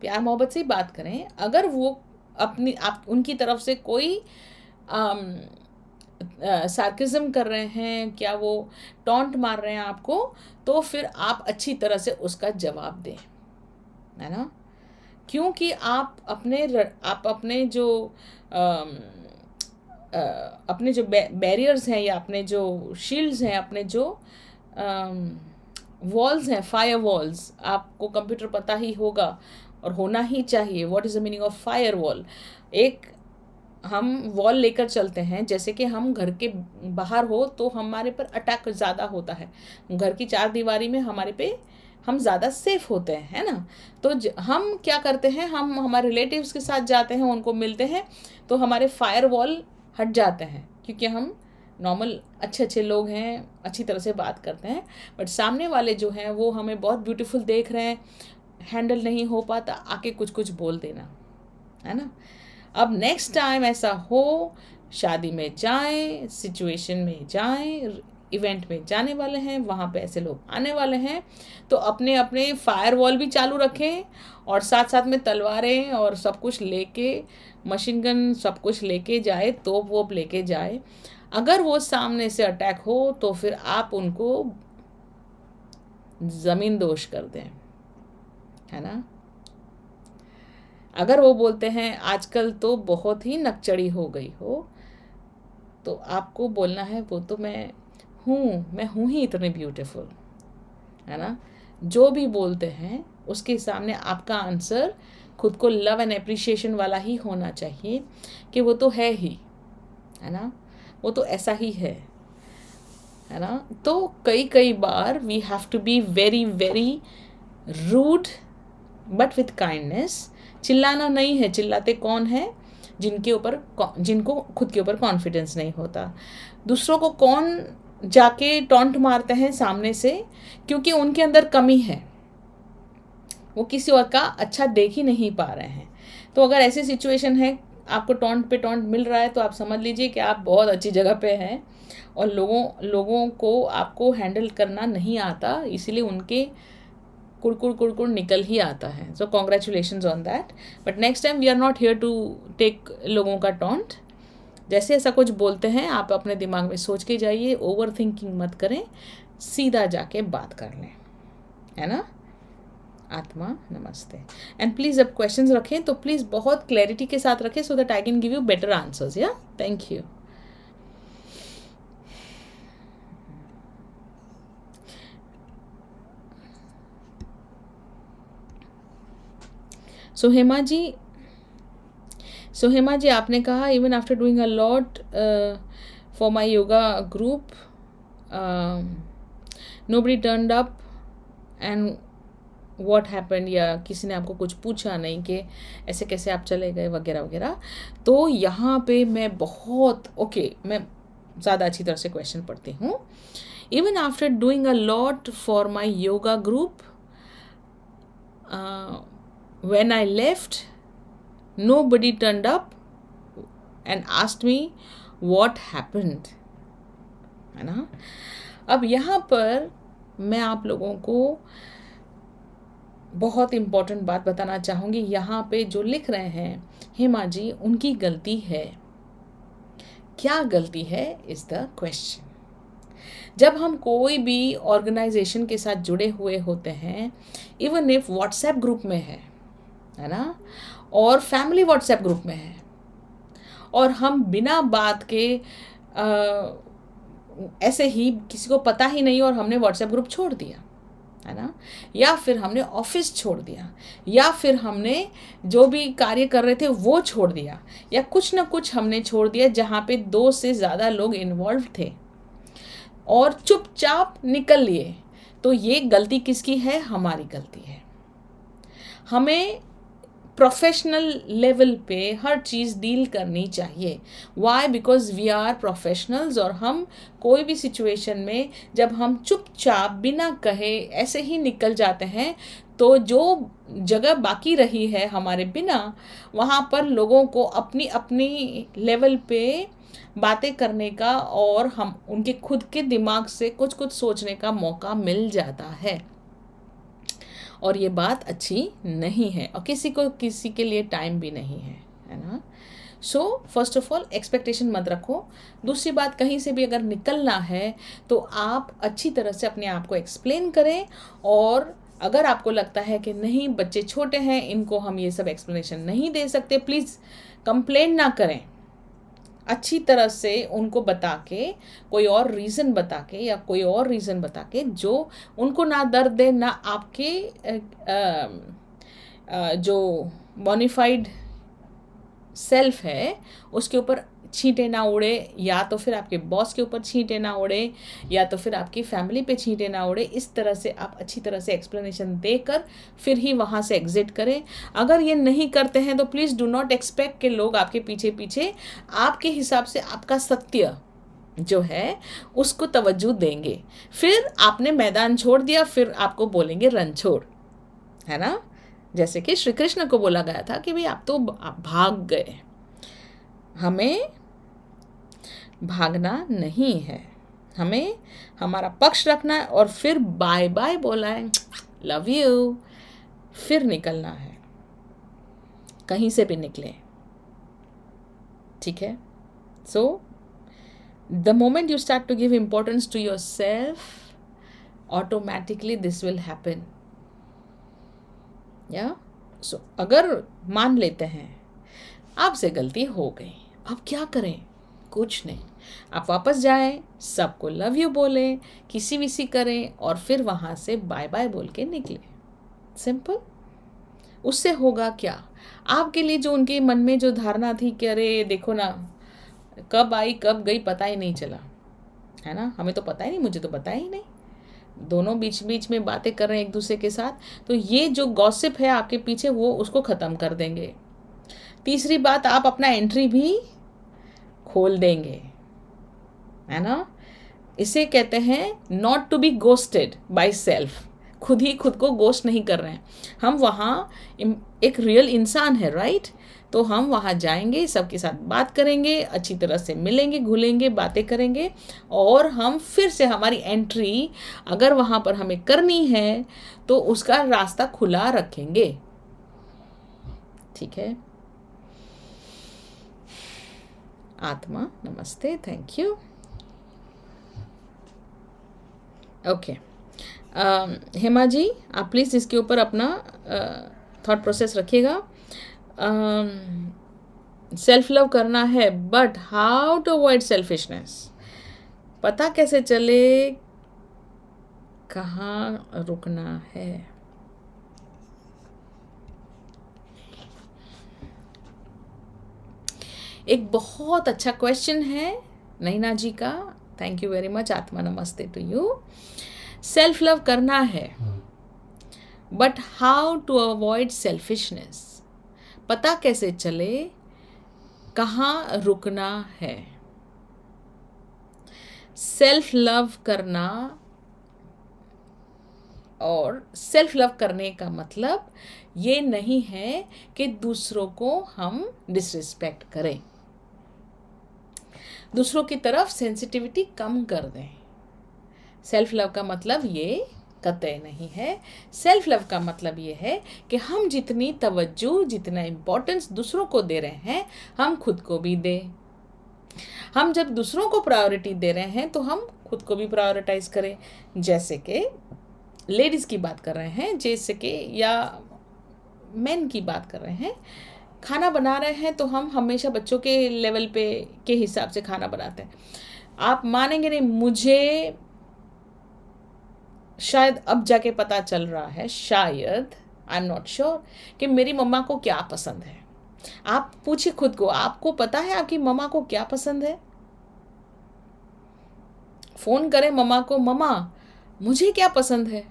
प्यार मोहब्बत से बात करें। अगर वो आप उनकी तरफ से कोई सार्किज्म कर रहे हैं, क्या वो टॉन्ट मार रहे हैं आपको, तो फिर आप अच्छी तरह से उसका जवाब दें, है ना। क्योंकि आप अपने जो बैरियर्स हैं या अपने जो शील्ड्स हैं, अपने जो वॉल्स हैं, फायर वॉल्स, आपको कंप्यूटर पता ही होगा और होना ही चाहिए। What is the meaning of fire wall. एक हम वॉल लेकर चलते हैं, जैसे कि हम घर के बाहर हो तो हमारे पर अटैक ज़्यादा होता है, घर की चार दीवारी में हमारे पे हम ज़्यादा सेफ होते हैं, है ना। तो हम क्या करते हैं, हम हमारे रिलेटिव्स के साथ जाते हैं, उनको मिलते हैं, तो हमारे फायर वॉल हट जाते हैं क्योंकि हम नॉर्मल अच्छे लोग हैं, अच्छी तरह से बात करते हैं। बट सामने वाले जो हैं वो हमें बहुत ब्यूटीफुल देख रहे हैं, हैंडल नहीं हो पाता, आके कुछ बोल देना, है ना। अब नेक्स्ट टाइम ऐसा हो, शादी में जाएं, सिचुएशन में जाएं, इवेंट में जाने वाले हैं, वहाँ पे ऐसे लोग आने वाले हैं, तो अपने अपने फायर वॉल भी चालू रखें और साथ साथ में तलवारें और सब कुछ लेके, मशीन गन सब कुछ लेके जाए, तोप वोप लेके जाए। अगर वो सामने से अटैक हो तो फिर आप उनको ज़मीन दोष कर दें, है ना। अगर वो बोलते हैं आजकल तो बहुत ही नकचड़ी हो गई हो, तो आपको बोलना है वो तो मैं हूँ ही इतने ब्यूटीफुल, है ना। जो भी बोलते हैं उसके सामने आपका आंसर खुद को लव एंड एप्रिशिएशन वाला ही होना चाहिए कि वो तो है ही, है ना, वो तो ऐसा ही है ना। तो कई बार we have to be very very rude but with kindness. चिल्लाना नहीं है, चिल्लाते कौन है, जिनको खुद के ऊपर कॉन्फिडेंस नहीं होता। दूसरों को कौन जाके टॉन्ट मारते हैं सामने से, क्योंकि उनके अंदर कमी है, वो किसी और का अच्छा देख ही नहीं पा रहे हैं। तो अगर ऐसी सिचुएशन है, आपको टॉन्ट पे टॉन्ट मिल रहा है, तो आप समझ लीजिए कि आप बहुत अच्छी जगह पे हैं और लोगों को आपको हैंडल करना नहीं आता, इसीलिए उनके कुड़कुड़ निकल ही आता है। So congratulations on that. But next time we are not here to take लोगों का टॉन्ट। जैसे ऐसा कुछ बोलते हैं आप अपने दिमाग में सोच के जाइए, ओवर थिंकिंग मत करें, सीधा जाके बात कर लें, है ना। आत्मा नमस्ते। एंड प्लीज़ अब क्वेश्चंस रखें तो प्लीज़ बहुत क्लैरिटी के साथ रखें, so that I can give you better answers. या थैंक यू। सो हेमा जी आपने कहा even after doing a lot for my yoga group nobody turned up and what happened, या किसी ने आपको कुछ पूछा नहीं कि ऐसे कैसे आप चले गए वगैरह वगैरह। तो यहाँ पे मैं मैं ज़्यादा अच्छी तरह से क्वेश्चन पढ़ती हूँ। Even after doing a lot for my yoga group when I left, nobody turned up and asked me what happened, है ना। अब यहाँ पर मैं आप लोगों को बहुत इम्पोर्टेंट बात बताना चाहूँगी। यहाँ पे जो लिख रहे हैं हेमा जी, उनकी गलती है क्या गलती है इज़ द क्वेश्चन। जब हम कोई भी ऑर्गेनाइजेशन के साथ जुड़े हुए होते हैं, इवन इफ व्हाट्सएप ग्रुप में है ना, और फैमिली व्हाट्सएप ग्रुप में है, और हम बिना बात के ऐसे ही किसी को पता ही नहीं और हमने व्हाट्सएप ग्रुप छोड़ दिया, है ना, या फिर हमने ऑफिस छोड़ दिया, या फिर हमने जो भी कार्य कर रहे थे वो छोड़ दिया, या कुछ ना कुछ हमने छोड़ दिया जहाँ पे 2 से ज़्यादा लोग इन्वॉल्व थे और चुपचाप निकल लिए, तो ये गलती किसकी है? हमारी गलती है। हमें प्रोफेशनल लेवल पे हर चीज़ डील करनी चाहिए। Why? Because we are professionals, और हम कोई भी सिचुएशन में जब हम चुपचाप बिना कहे ऐसे ही निकल जाते हैं, तो जो जगह बाकी रही है हमारे बिना, वहाँ पर लोगों को अपनी अपनी लेवल पे बातें करने का और हम उनके खुद के दिमाग से कुछ कुछ सोचने का मौका मिल जाता है, और ये बात अच्छी नहीं है, और किसी को किसी के लिए टाइम भी नहीं है ना। So first of all expectation मत रखो। दूसरी बात, कहीं से भी अगर निकलना है तो आप अच्छी तरह से अपने आप को एक्सप्लेन करें, और अगर आपको लगता है कि नहीं बच्चे छोटे हैं, इनको हम ये सब एक्सप्लेनेशन नहीं दे सकते, प्लीज़ कंप्लेन ना करें। अच्छी तरह से उनको बता के, कोई और रीज़न बता के या कोई और रीज़न बता के जो उनको ना दर्द दे, ना आपके जो बोनाफाइड सेल्फ है उसके ऊपर छींटे ना उड़े, या तो फिर आपके बॉस के ऊपर छींटे ना उड़े, या तो फिर आपकी फैमिली पे छींटे ना उड़े। इस तरह से आप अच्छी तरह से एक्सप्लेनेशन देकर फिर ही वहाँ से एग्जिट करें। अगर ये नहीं करते हैं तो प्लीज़ डू नॉट एक्सपेक्ट कि लोग आपके पीछे पीछे आपके हिसाब से आपका सत्य जो है उसको तवज्जो देंगे। फिर आपने मैदान छोड़ दिया, फिर आपको बोलेंगे रन छोड़, है ना। जैसे कि श्री कृष्ण को बोला गया था कि भाई आप तो भाग गए, हमें भागना नहीं है, हमें हमारा पक्ष रखना है, और फिर बाय बाय बोला है, लव यू, फिर निकलना है, कहीं से भी निकले, ठीक है। So the moment you start to give importance to your self, automatically this will happen, या सो अगर मान लेते हैं आपसे गलती हो गई, अब क्या करें? कुछ नहीं, आप वापस जाएं, सबको लव यू बोलें, किसी विसी करें, और फिर वहाँ से बाय बाय बोल के निकले। सिंपल। उससे होगा क्या? आपके लिए जो उनके मन में जो धारणा थी कि अरे देखो ना, कब आई कब गई पता ही नहीं चला, है ना, हमें तो पता ही नहीं, मुझे तो पता ही नहीं, दोनों बीच बीच में बातें कर रहे हैं एक दूसरे के साथ, तो ये जो गॉसिप है आपके पीछे वो उसको ख़त्म कर देंगे। तीसरी बात, आप अपना एंट्री भी खोल देंगे, है ना। इसे कहते हैं not to be ghosted by self. खुद ही खुद को गोस्ट नहीं कर रहे हैं हम, वहाँ एक रियल इंसान है, राइट। तो हम वहाँ जाएंगे, सबके साथ बात करेंगे, अच्छी तरह से मिलेंगे, घुलेंगे, बातें करेंगे, और हम फिर से हमारी एंट्री अगर वहाँ पर हमें करनी है तो उसका रास्ता खुला रखेंगे, ठीक है। आत्मा नमस्ते, thank you. Okay, Hema ji आप प्लीज़ इसके ऊपर अपना थॉट प्रोसेस रखिएगा। सेल्फ लव करना है, but how to avoid selfishness, पता कैसे चले कहाँ रुकना है? एक बहुत अच्छा क्वेश्चन है नैना जी का, थैंक यू वेरी मच। आत्मा नमस्ते टू यू। सेल्फ लव करना है, but how to avoid selfishness, पता कैसे चले कहाँ रुकना है? सेल्फ लव करना और सेल्फ लव करने का मतलब ये नहीं है कि दूसरों को हम डिसरिस्पेक्ट करें, दूसरों की तरफ सेंसिटिविटी कम कर दें। सेल्फ लव का मतलब ये कतई नहीं है। सेल्फ लव का मतलब ये है कि हम जितनी तवज्जो, जितना इम्पोर्टेंस दूसरों को दे रहे हैं, हम खुद को भी दें। हम जब दूसरों को प्रायोरिटी दे रहे हैं तो हम खुद को भी प्रायोरिटाइज करें। जैसे कि लेडीज़ की बात कर रहे हैं, जैसे कि या मेन की बात कर रहे हैं, खाना बना रहे हैं तो हम हमेशा बच्चों के लेवल पे के हिसाब से खाना बनाते हैं। आप मानेंगे नहीं, मुझे शायद अब जाके पता चल रहा है, शायद, आई एम नॉट श्योर, कि मेरी मम्मा को क्या पसंद है। आप पूछिए खुद को, आपको पता है आपकी मम्मा को क्या पसंद है? फ़ोन करें मम्मा को, मम्मा मुझे क्या पसंद है,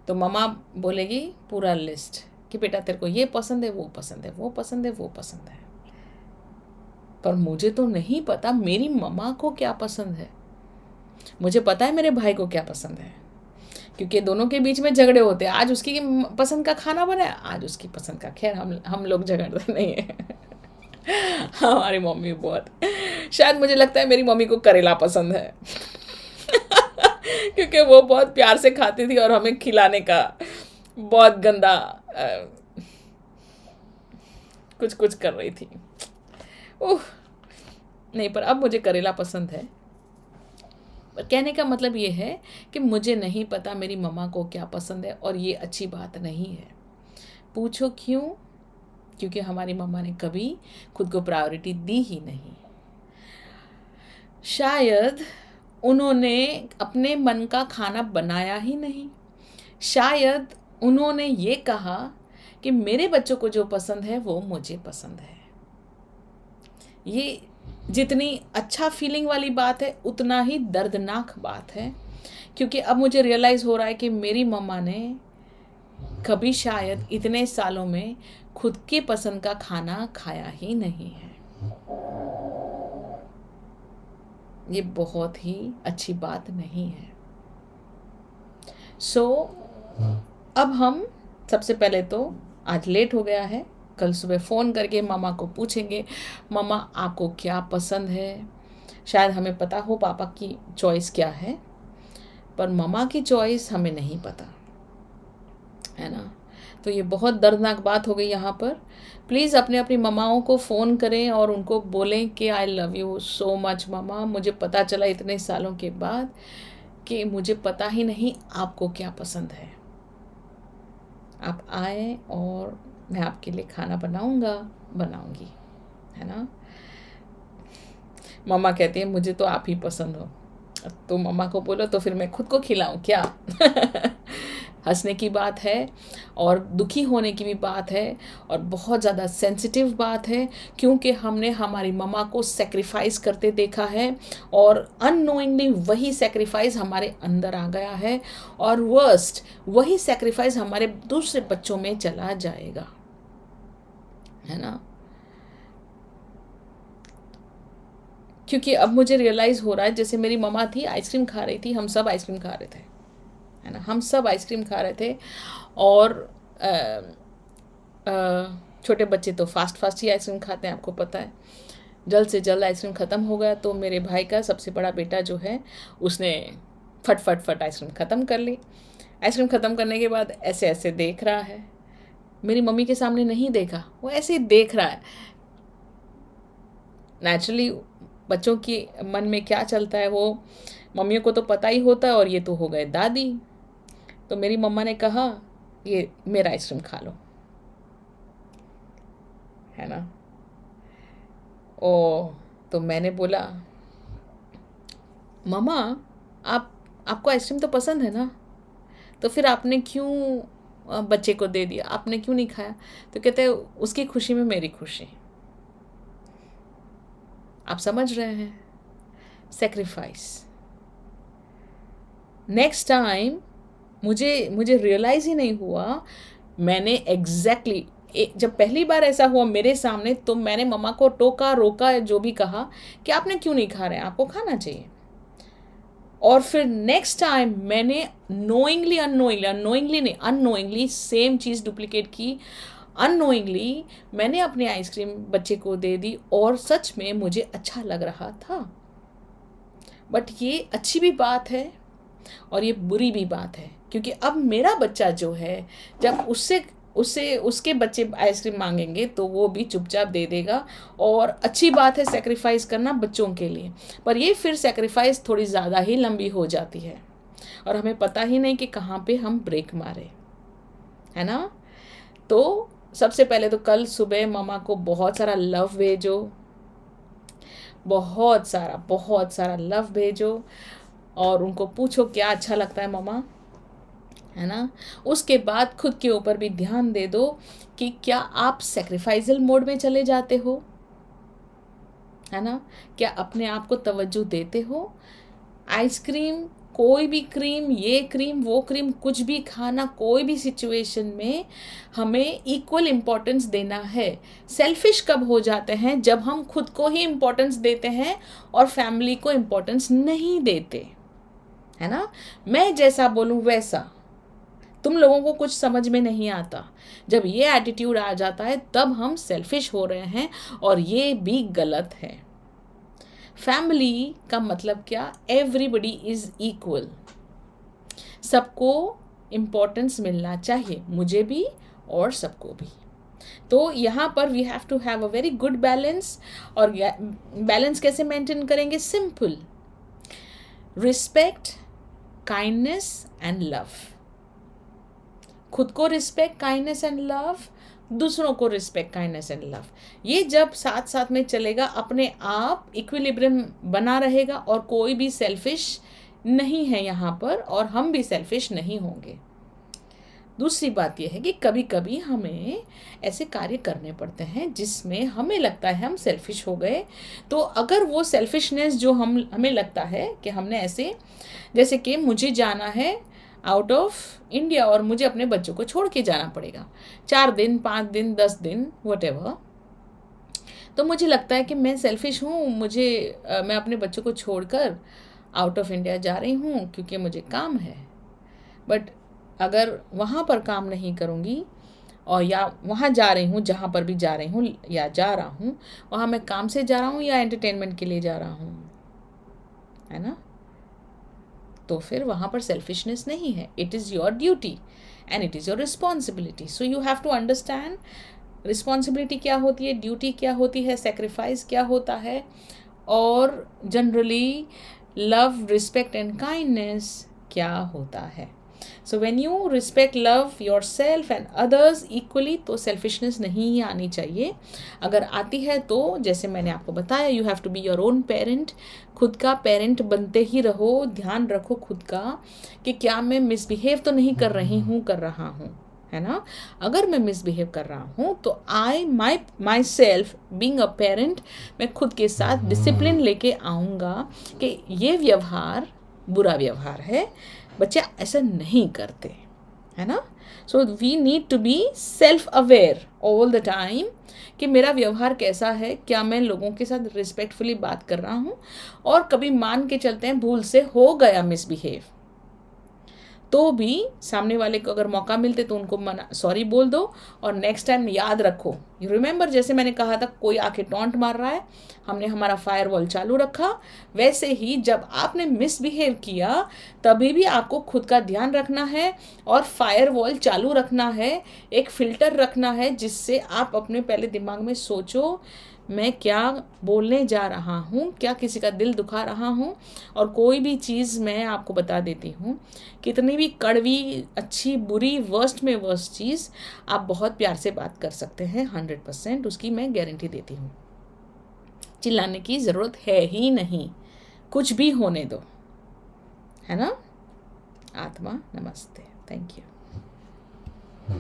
तो मम्मा बोलेगी पूरा लिस्ट कि बेटा तेरे को ये पसंद है, वो पसंद है, वो पसंद है, वो पसंद है। पर मुझे तो नहीं पता मेरी मम्मा को क्या पसंद है। मुझे पता है मेरे भाई को क्या पसंद है, क्योंकि दोनों के बीच में झगड़े होते हैं। आज उसकी पसंद का खाना बना है, आज उसकी पसंद का। खैर हम लोग झगड़ते नहीं है। हमारी मम्मी बहुत, शायद मुझे लगता है मेरी मम्मी को करेला पसंद है। क्योंकि वो बहुत प्यार से खाती थी और हमें खिलाने का बहुत गंदा कुछ कुछ कर रही थी। ओह नहीं, पर अब मुझे करेला पसंद है। कहने का मतलब ये है कि मुझे नहीं पता मेरी मम्मा को क्या पसंद है, और ये अच्छी बात नहीं है। पूछो क्यों? क्योंकि हमारी मम्मा ने कभी खुद को प्रायोरिटी दी ही नहीं। शायद उन्होंने अपने मन का खाना बनाया ही नहीं। शायद उन्होंने ये कहा कि मेरे बच्चों को जो पसंद है वो मुझे पसंद है। ये जितनी अच्छा फीलिंग वाली बात है, उतना ही दर्दनाक बात है, क्योंकि अब मुझे रियलाइज़ हो रहा है कि मेरी मम्मा ने कभी शायद इतने सालों में खुद के पसंद का खाना खाया ही नहीं है। ये बहुत ही अच्छी बात नहीं है। अब हम सबसे पहले तो, आज लेट हो गया है, कल सुबह फ़ोन करके मामा को पूछेंगे, मामा आपको क्या पसंद है। शायद हमें पता हो पापा की चॉइस क्या है, पर मामा की चॉइस हमें नहीं पता है ना। तो ये बहुत दर्दनाक बात हो गई यहाँ पर। प्लीज़ अपने अपनी ममाओं को फ़ोन करें और उनको बोलें कि आई love you so much mama, मुझे पता चला इतने सालों के बाद कि मुझे पता ही नहीं आपको क्या पसंद है। आप आए और मैं आपके लिए खाना बनाऊंगी, है ना। मम्मा कहती है मुझे तो आप ही पसंद हो, तो मम्मा को बोलो तो फिर मैं खुद को खिलाऊं क्या। हंसने की बात है और दुखी होने की भी बात है, और बहुत ज़्यादा सेंसिटिव बात है, क्योंकि हमने हमारी मम्मा को सेक्रीफाइस करते देखा है और अननोइंगली वही सेक्रीफाइस हमारे अंदर आ गया है, और वर्स्ट वही सेक्रीफाइस हमारे दूसरे बच्चों में चला जाएगा, है ना। क्योंकि अब मुझे रियलाइज़ हो रहा है, जैसे मेरी मम्मा थी, आइसक्रीम खा रही थी, हम सब आइसक्रीम खा रहे थे, है ना, हम सब आइसक्रीम खा रहे थे, और छोटे बच्चे तो फास्ट ही आइसक्रीम खाते हैं, आपको पता है। जल्द से जल्द आइसक्रीम ख़त्म हो गया, तो मेरे भाई का सबसे बड़ा बेटा जो है, उसने फट आइसक्रीम ख़त्म कर ली। आइसक्रीम ख़त्म करने के बाद ऐसे ऐसे देख रहा है, मेरी मम्मी के सामने नहीं देखा, वो ऐसे ही देख रहा है। नेचुरली बच्चों की मन में क्या चलता है वो मम्मियों को तो पता ही होता है, और ये तो हो गए दादी। तो मेरी मम्मा ने कहा ये मेरा आइसक्रीम खा लो, है ना। ओ तो मैंने बोला मम्मा आपको आइसक्रीम तो पसंद है ना, तो फिर आपने क्यों बच्चे को दे दिया, आपने क्यों नहीं खाया। तो कहते हैं उसकी खुशी में मेरी खुशी। आप समझ रहे हैं, सेक्रीफाइस। नेक्स्ट टाइम मुझे रियलाइज़ ही नहीं हुआ, मैंने एग्जैक्टली जब पहली बार ऐसा हुआ मेरे सामने, तो मैंने मम्मा को टोका रोका, जो भी कहा कि आपने क्यों नहीं खा रहे हैं, आपको खाना चाहिए। और फिर नेक्स्ट टाइम मैंने अननोइंगली सेम चीज़ डुप्लीकेट की। अननोइंगली मैंने अपनी आइसक्रीम बच्चे को दे दी, और सच में मुझे अच्छा लग रहा था। बट ये अच्छी भी बात है और ये बुरी भी बात है, क्योंकि अब मेरा बच्चा जो है, जब उससे उससे उसके बच्चे आइसक्रीम मांगेंगे तो वो भी चुपचाप दे देगा। और अच्छी बात है सेक्रीफाइस करना बच्चों के लिए, पर ये फिर सेक्रीफाइस थोड़ी ज़्यादा ही लंबी हो जाती है और हमें पता ही नहीं कि कहाँ पे हम ब्रेक मारे, है ना। तो सबसे पहले तो कल सुबह मम्मा को बहुत सारा लव भेजो, बहुत सारा लव भेजो, और उनको पूछो क्या अच्छा लगता है मम्मा, है ना। उसके बाद खुद के ऊपर भी ध्यान दे दो कि क्या आप सेक्रीफाइजल मोड में चले जाते हो, है ना। क्या अपने आप को तवज्जो देते हो। आइसक्रीम, कोई भी क्रीम, ये क्रीम वो क्रीम, कुछ भी खाना, कोई भी सिचुएशन में हमें इक्वल इम्पोर्टेंस देना है। सेल्फिश कब हो जाते हैं, जब हम खुद को ही इम्पोर्टेंस देते हैं और फैमिली को इम्पोर्टेंस नहीं देते, है ना। मैं जैसा बोलूँ वैसा, तुम लोगों को कुछ समझ में नहीं आता। जब ये एटीट्यूड आ जाता है तब हम सेल्फिश हो रहे हैं और ये भी गलत है। फैमिली का मतलब क्या, एवरीबडी इज इक्वल, सबको इम्पोर्टेंस मिलना चाहिए, मुझे भी और सबको भी। तो यहाँ पर we have to have a very good balance. और बैलेंस कैसे मेंटेन करेंगे, simple, respect, kindness and love. खुद को रिस्पेक्ट, काइंडनेस एंड लव, दूसरों को रिस्पेक्ट, काइंडनेस एंड लव। ये जब साथ साथ में चलेगा, अपने आप इक्विलिब्रियम बना रहेगा और कोई भी सेल्फिश नहीं है यहाँ पर, और हम भी सेल्फिश नहीं होंगे। दूसरी बात यह है कि कभी कभी हमें ऐसे कार्य करने पड़ते हैं जिसमें हमें लगता है हम सेल्फिश हो गए। तो अगर वो सेल्फिशनेस जो हमें लगता है कि हमने ऐसे, जैसे कि मुझे जाना है आउट ऑफ इंडिया और मुझे अपने बच्चों को छोड़ के जाना पड़ेगा 4 दिन, 5 दिन, 10 दिन, वटेवर। तो मुझे लगता है कि मैं सेल्फिश हूँ, मैं अपने बच्चों को छोड़कर आउट ऑफ इंडिया जा रही हूँ क्योंकि मुझे काम है। बट अगर वहाँ पर काम नहीं करूँगी, और या वहाँ जा रही हूँ, जहाँ पर भी जा रही हूँ या जा रहा हूँ, वहाँ मैं काम से जा रहा हूँ या एंटरटेनमेंट के लिए जा रहा हूँ, है ना, तो फिर वहाँ पर सेल्फिशनेस नहीं है। It is your duty and it is your responsibility. So you have to understand responsibility क्या होती है, ड्यूटी क्या होती है, सेक्रीफाइस क्या होता है, और generally love, respect and kindness क्या होता है। So when you respect, love your self and others equally, तो सेल्फिशनेस नहीं ही आनी चाहिए। अगर आती है तो जैसे मैंने आपको बताया, you have to be your own parent. खुद का पेरेंट बनते ही रहो, ध्यान रखो खुद का कि क्या मैं मिसबिहेव तो नहीं कर रही हूँ, कर रहा हूँ, है ना। अगर मैं मिसबिहेव कर रहा हूँ तो my self being a parent, मैं खुद के साथ डिसिप्लिन लेके आऊँगा कि ये व्यवहार बुरा व्यवहार है, बच्चे ऐसा नहीं करते, है ना। So we need to be self aware all the time कि मेरा व्यवहार कैसा है, क्या मैं लोगों के साथ रिस्पेक्टफुली बात कर रहा हूँ। और कभी मान के चलते हैं भूल से हो गया मिसबिहेव, तो भी सामने वाले को अगर मौका मिलते तो उनको सॉरी बोल दो, और नेक्स्ट टाइम याद रखो, यू रिमेंबर, जैसे मैंने कहा था कोई आके टॉन्ट मार रहा है, हमने हमारा फायरवॉल चालू रखा, वैसे ही जब आपने मिसबिहेव किया तभी भी आपको खुद का ध्यान रखना है और फायरवॉल चालू रखना है, एक फिल्टर रखना है, जिससे आप अपने पहले दिमाग में सोचो मैं क्या बोलने जा रहा हूँ, क्या किसी का दिल दुखा रहा हूँ। और कोई भी चीज़ मैं आपको बता देती हूँ, कितनी भी कड़वी, अच्छी, बुरी, वर्स्ट में वर्स्ट चीज़ आप बहुत प्यार से बात कर सकते हैं, 100% उसकी मैं गारंटी देती हूँ। चिल्लाने की ज़रूरत है ही नहीं, कुछ भी होने दो, है ना। आत्मा नमस्ते, थैंक यू।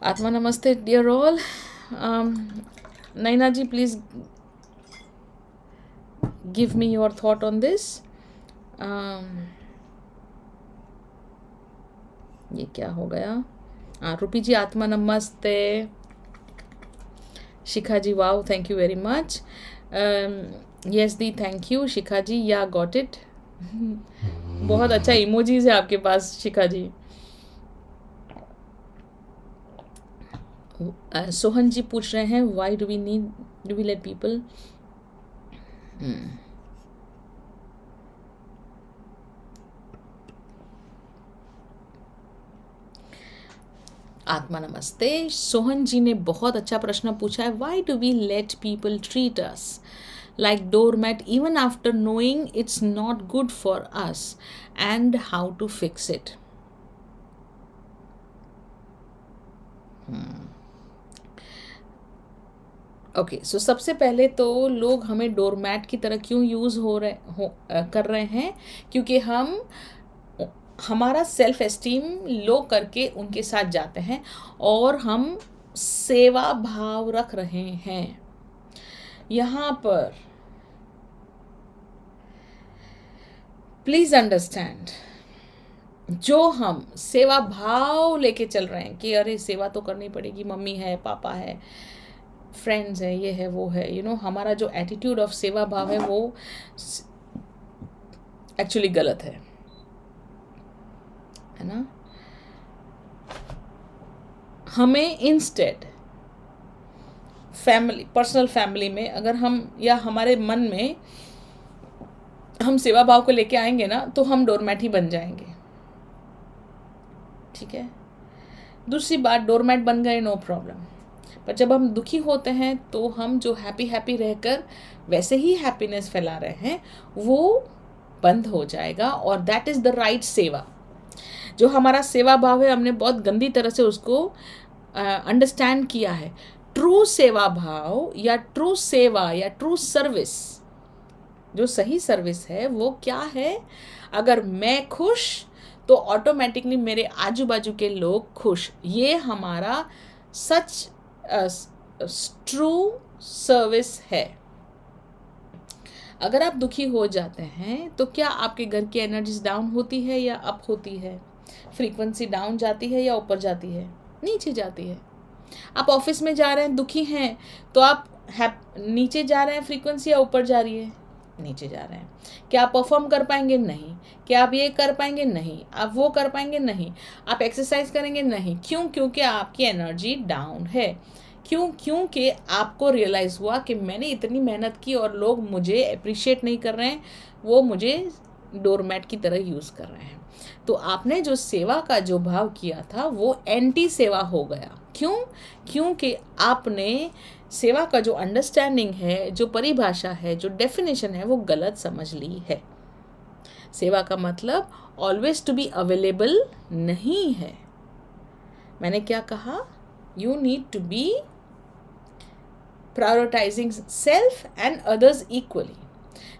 आत्मा नमस्ते dear all. Naina ji please give me your thought on this. ये क्या हो गया। रूपी जी आत्मा नमस्ते। Shikha ji wow, thank you very much. Yes दी, thank you Shikha ji, yeah got it. बहुत अच्छा इमोजीज है आपके पास शिखा जी। सोहन जी पूछ रहे हैं why do we let people. आत्मा नमस्ते। सोहन जी ने बहुत अच्छा प्रश्न पूछा है, why do we let people treat us like doormat even after knowing it's not good for us and how to fix it. Okay, so सबसे पहले तो लोग हमें डोरमैट की तरह क्यों यूज़ कर रहे हैं, क्योंकि हमारा सेल्फ एस्टीम लो करके उनके साथ जाते हैं और हम सेवा भाव रख रहे हैं। यहाँ पर प्लीज़ अंडरस्टैंड, जो हम सेवा भाव लेके चल रहे हैं कि अरे सेवा तो करनी पड़ेगी, मम्मी है, पापा है, फ्रेंड्स है, ये है, वो है, हमारा जो एटीट्यूड ऑफ सेवा भाव है वो एक्चुअली गलत है ना। हमें इंस्टेड पर्सनल फैमिली में अगर हम या हमारे मन में हम सेवा भाव को लेके आएंगे ना, तो हम डोरमैट ही बन जाएंगे। ठीक है, दूसरी बात, डोरमैट बन गए नो प्रॉब्लम, पर जब हम दुखी होते हैं तो हम जो हैप्पी रहकर वैसे ही हैप्पीनेस फैला रहे हैं वो बंद हो जाएगा। और दैट इज़ द राइट सेवा। जो हमारा सेवा भाव है हमने बहुत गंदी तरह से उसको अंडरस्टैंड किया है। ट्रू सेवा भाव या ट्रू सेवा या ट्रू सर्विस, जो सही सर्विस है वो क्या है, अगर मैं खुश तो ऑटोमेटिकली मेरे आजू बाजू के लोग खुश। ये हमारा सच ट्रू सर्विस है। अगर आप दुखी हो जाते हैं तो क्या आपके घर की एनर्जीज डाउन होती है या अप होती है? फ्रीक्वेंसी डाउन जाती है या ऊपर जाती है? नीचे जाती है। आप ऑफिस में जा रहे हैं, दुखी हैं, तो आप नीचे जा रहे हैं फ्रीक्वेंसी या ऊपर जा रही है? नीचे जा रहे हैं। क्या आप परफॉर्म कर पाएंगे? नहीं। क्या आप ये कर पाएंगे? नहीं। आप वो कर पाएंगे? नहीं। आप एक्सरसाइज करेंगे? नहीं। क्यों? क्योंकि आपकी एनर्जी डाउन है। क्यों? क्योंकि आपको रियलाइज़ हुआ कि मैंने इतनी मेहनत की और लोग मुझे अप्रिशिएट नहीं कर रहे हैं, वो मुझे डोरमैट की तरह यूज़ कर रहे हैं। तो आपने जो सेवा का जो भाव किया था वो एंटी सेवा हो गया। क्यों? क्योंकि आपने सेवा का जो अंडरस्टैंडिंग है, जो परिभाषा है, जो डेफिनेशन है, वो गलत समझ ली है। सेवा का मतलब ऑलवेज टू बी अवेलेबल नहीं है। मैंने क्या कहा? You need to be prioritizing self and others equally.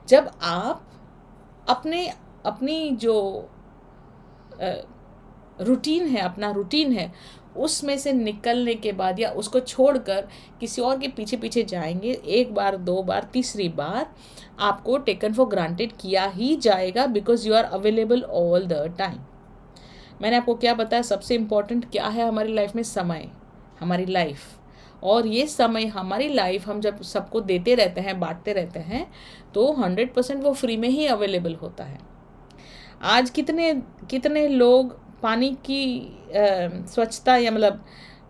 जब आप अपनी जो रूटीन है, अपना रूटीन है, उसमें से निकलने के बाद या उसको छोड़कर किसी और के पीछे पीछे जाएंगे, एक बार, दो बार, तीसरी बार आपको टेकन फॉर ग्रांटेड किया ही जाएगा, because you are available all the time. मैंने आपको क्या बताया, सबसे इम्पॉर्टेंट क्या है हमारी लाइफ में? समय, हमारी लाइफ। और ये समय, हमारी लाइफ हम जब सबको देते रहते हैं, बांटते रहते हैं, तो 100% वो फ्री में ही अवेलेबल होता है। आज कितने लोग पानी की स्वच्छता या मतलब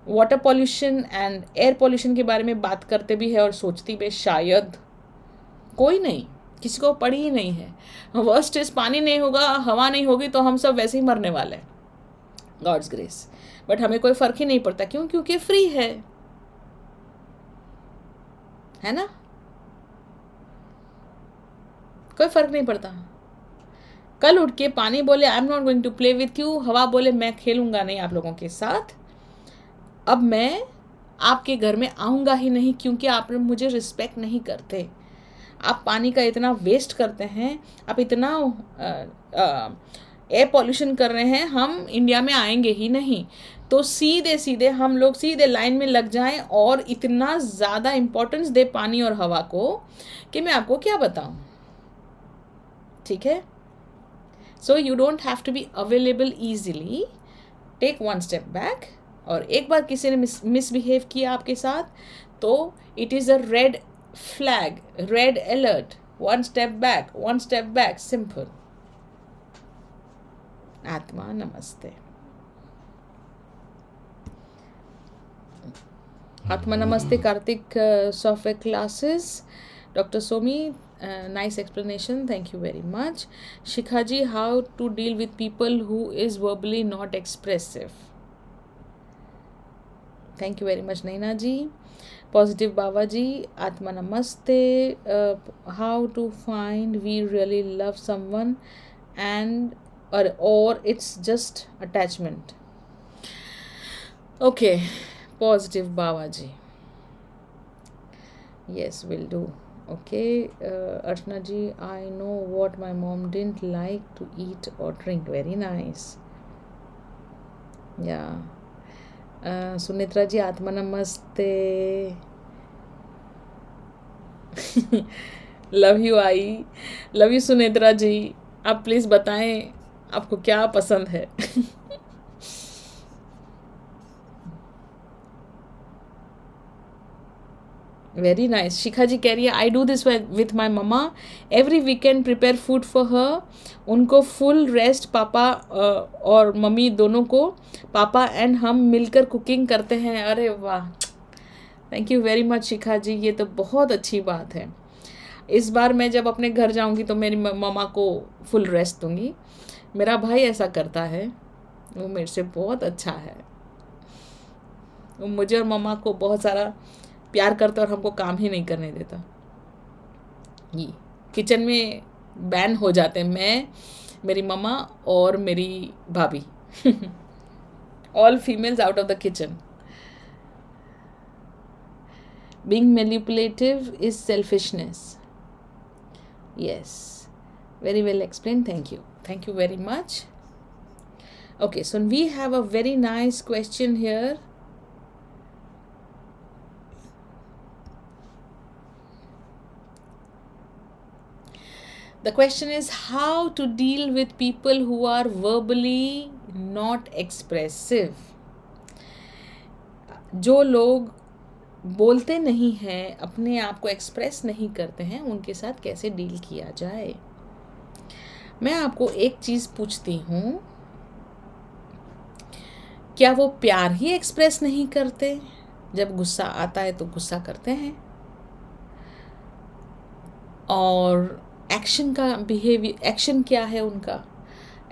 water pollution and air pollution के बारे में बात करते भी है और सोचती भी शायद कोई नहीं, किसी को पड़ी ही नहीं है। वर्स्ट इज पानी नहीं होगा, हवा नहीं होगी तो हम सब वैसे ही मरने वाले हैं, गॉड्स ग्रेस। बट हमें कोई फ़र्क ही नहीं पड़ता। क्यों? क्योंकि फ्री है ना, कोई फ़र्क नहीं पड़ता। कल उठ के पानी बोले I am not going to play with you, हवा बोले मैं खेलूंगा नहीं आप लोगों के साथ, अब मैं आपके घर में आऊँगा ही नहीं, क्योंकि आप मुझे रिस्पेक्ट नहीं करते। आप पानी का इतना वेस्ट करते हैं, आप इतना एयर पॉल्यूशन कर रहे हैं, हम इंडिया में आएंगे ही नहीं। तो सीधे हम लोग सीधे लाइन में लग जाएं और इतना ज़्यादा इम्पोर्टेंस दे पानी और हवा को कि मैं आपको क्या बताऊं। ठीक है, so you don't have to be available easily, take one step back. और एक बार किसी ने मिसबिहेव किया आपके साथ तो it is a red flag, red alert, one step back, simple. आत्मा नमस्ते। आत्मा नमस्ते Kartik software classes, Dr. Somi, nice explanation, thank you very much. Shikha ji, how to deal with people who is verbally not expressive? Thank you very much Naina ji. Positive Baba ji, आत्मा नमस्ते। How to find we really love someone and और it's just attachment. Okay, positive Baba ji, yes, will do. Okay, Archana ji, I know what my mom didn't like to eat or drink. Very nice. Yeah. Sunitra ji, Atma Namaste. Love you I, love you Sunetra ji. आप please बताएं आपको क्या पसंद है। Very nice. शिखा जी कह रही है I do this with my mama every weekend, prepare food for her. उनको फुल रेस्ट, पापा और मम्मी दोनों को, पापा एंड हम मिलकर कुकिंग करते हैं। अरे वाह, थैंक यू वेरी मच शिखा जी, ये तो बहुत अच्छी बात है। इस बार मैं जब अपने घर जाऊंगी तो मेरी मम्मा को फुल रेस्ट दूंगी। मेरा भाई ऐसा करता है, वो मेरे से बहुत अच्छा है। वो मुझे और मम्मा को बहुत सारा प्यार करता और हमको काम ही नहीं करने देता। ये किचन में बैन हो जाते हैं मैं, मेरी मम्मा और मेरी भाभी। All females out of the kitchen. Being manipulative is selfishness. Yes, very well explained. Thank you. Thank you very much. Okay, so we have a very nice question here. The question is how to deal with people who are verbally not expressive. जो लोग बोलते नहीं हैं, अपने आप को express नहीं करते हैं, उनके साथ कैसे डील किया जाए। मैं आपको एक चीज़ पूछती हूँ, क्या वो प्यार ही एक्सप्रेस नहीं करते? जब गुस्सा आता है तो गुस्सा करते हैं, और एक्शन का बिहेवियर, एक्शन क्या है उनका,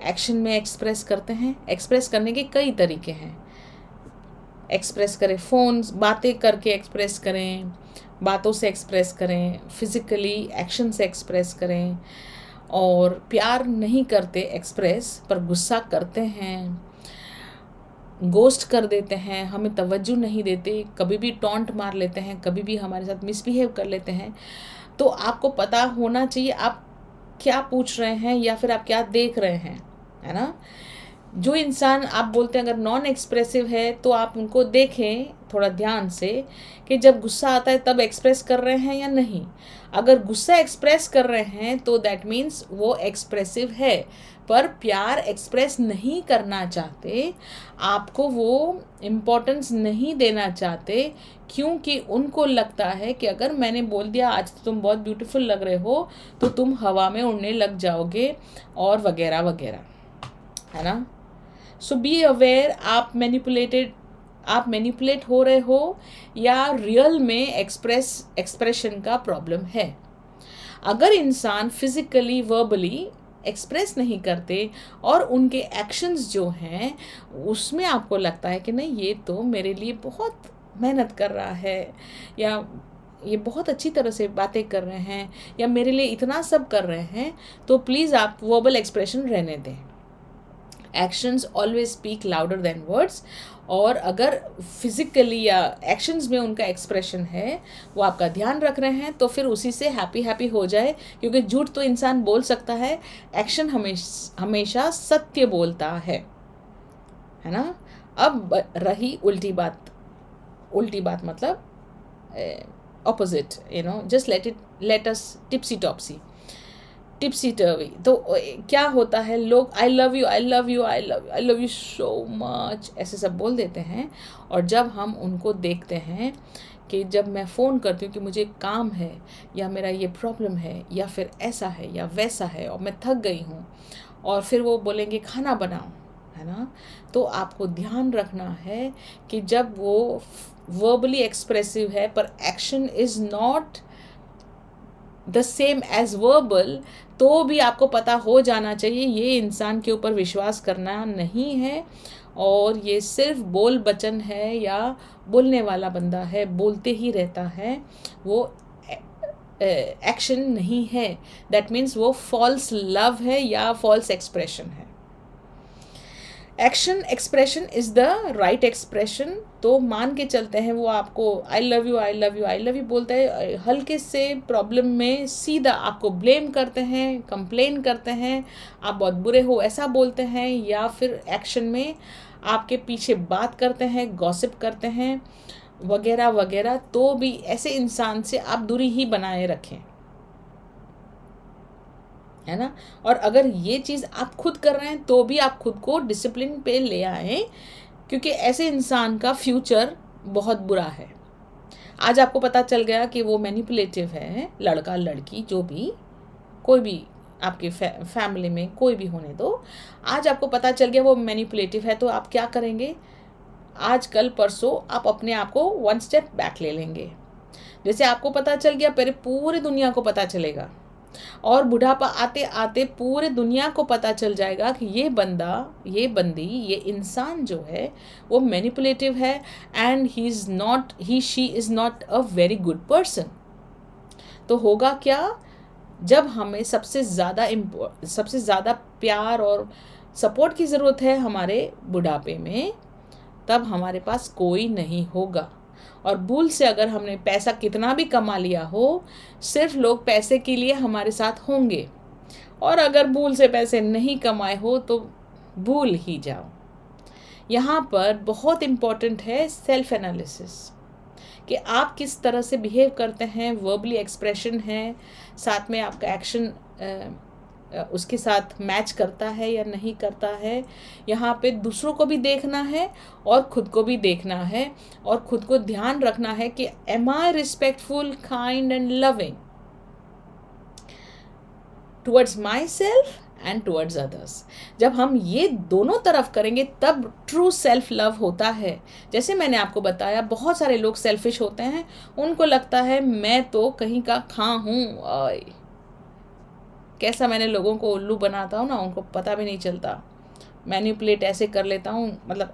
एक्शन में एक्सप्रेस करते हैं। एक्सप्रेस करने के कई तरीके हैं। एक्सप्रेस करें, फ़ोन बातें करके एक्सप्रेस करें, बातों से एक्सप्रेस करें, फिज़िकली एक्शन से एक्सप्रेस करें। और प्यार नहीं करते एक्सप्रेस, पर गुस्सा करते हैं, गोस्ट कर देते हैं, हमें तवज्जो नहीं देते, कभी भी टॉन्ट मार लेते हैं, कभी भी हमारे साथ मिसबिहेव कर लेते हैं। तो आपको पता होना चाहिए आप क्या पूछ रहे हैं या फिर आप क्या देख रहे हैं, है ना। जो इंसान आप बोलते हैं अगर नॉन एक्सप्रेसिव है तो आप उनको देखें थोड़ा ध्यान से कि जब गुस्सा आता है तब एक्सप्रेस कर रहे हैं या नहीं। अगर गुस्सा एक्सप्रेस कर रहे हैं तो दैट मीन्स वो एक्सप्रेसिव है, पर प्यार एक्सप्रेस नहीं करना चाहते, आपको वो इम्पोर्टेंस नहीं देना चाहते, क्योंकि उनको लगता है कि अगर मैंने बोल दिया आज तो तुम बहुत ब्यूटीफुल लग रहे हो तो तुम हवा में उड़ने लग जाओगे और वगैरह वगैरह, है ना। सो बी अवेयर, आप मैनिपुलेट हो रहे हो या रियल में एक्सप्रेशन का प्रॉब्लम है। अगर इंसान फिजिकली वर्बली एक्सप्रेस नहीं करते और उनके एक्शंस जो हैं उसमें आपको लगता है कि नहीं ये तो मेरे लिए बहुत मेहनत कर रहा है, या ये बहुत अच्छी तरह से बातें कर रहे हैं, या मेरे लिए इतना सब कर रहे हैं, तो प्लीज़ आप वर्बल एक्सप्रेशन रहने दें। Actions always speak louder than words. और अगर फिजिकली या एक्शंस में उनका एक्सप्रेशन है, वो आपका ध्यान रख रहे हैं, तो फिर उसी से हैप्पी हो जाए, क्योंकि झूठ तो इंसान बोल सकता है, एक्शन हमेशा सत्य बोलता है ना। अब रही उल्टी बात मतलब opposite, just let us tipsy turvy. तो क्या होता है, लोग I love you so much ऐसे सब बोल देते हैं, और जब हम उनको देखते हैं कि जब मैं फ़ोन करती हूँ कि मुझे काम है या मेरा ये प्रॉब्लम है या फिर ऐसा है या वैसा है और मैं थक गई हूँ, और फिर वो बोलेंगे खाना बनाओ, है ना। तो आपको ध्यान रखना है कि जब वो वर्बली एक्सप्रेसिव है पर action is not the same as verbal, तो भी आपको पता हो जाना चाहिए ये इंसान के ऊपर विश्वास करना नहीं है, और ये सिर्फ बोल बचन है या बोलने वाला बंदा है, बोलते ही रहता है, वो एक्शन नहीं है। दैट मीन्स वो फॉल्स लव है या फॉल्स एक्सप्रेशन है। Action expression is the right expression. तो मान के चलते हैं वो आपको आई love you I love you I love you बोलता है, हल्के से प्रॉब्लम में सीधा आपको ब्लेम करते हैं, कंप्लेन करते हैं, आप बहुत बुरे हो ऐसा बोलते हैं, या फिर एक्शन में आपके पीछे बात करते हैं, गॉसिप करते हैं वगैरह वगैरह, तो भी ऐसे इंसान से आप दूरी ही बनाए रखें, है ना। और अगर ये चीज़ आप खुद कर रहे हैं तो भी आप खुद को डिसिप्लिन पे ले आए, क्योंकि ऐसे इंसान का फ्यूचर बहुत बुरा है। आज आपको पता चल गया कि वो मैनिपुलेटिव है, लड़का लड़की जो भी, कोई भी आपके फैमिली में कोई भी होने दो, आज आपको पता चल गया वो मैनिपुलेटिव है, तो आप क्या करेंगे? आज कल परसों आप अपने आप को 1 स्टेप बैक ले लेंगे। जैसे आपको पता चल गया, पहले पूरी दुनिया को पता चलेगा, और बुढ़ापा आते आते पूरे दुनिया को पता चल जाएगा कि ये बंदा, ये बंदी, ये इंसान जो है वो मैनिपुलेटिव है, and he she is not a very good person. तो होगा क्या? जब हमें सबसे ज़्यादा प्यार और सपोर्ट की ज़रूरत है हमारे बुढ़ापे में, तब हमारे पास कोई नहीं होगा। और भूल से अगर हमने पैसा कितना भी कमा लिया हो, सिर्फ लोग पैसे के लिए हमारे साथ होंगे, और अगर भूल से पैसे नहीं कमाए हो तो भूल ही जाओ। यहाँ पर बहुत इम्पॉर्टेंट है सेल्फ एनालिसिस, कि आप किस तरह से बिहेव करते हैं, वर्बली एक्सप्रेशन है, साथ में आपका एक्शन उसके साथ मैच करता है या नहीं करता है। यहाँ पे दूसरों को भी देखना है और खुद को भी देखना है, और खुद को ध्यान रखना है कि am I respectful, kind and loving towards myself and towards others. जब हम ये दोनों तरफ करेंगे तब ट्रू सेल्फ लव होता है। जैसे मैंने आपको बताया, बहुत सारे लोग सेल्फिश होते हैं, उनको लगता है मैं तो कहीं का खां हूँ, कैसा मैंने लोगों को उल्लू बनाता हूँ ना, उनको पता भी नहीं चलता, मैनिपुलेट ऐसे कर लेता हूँ, मतलब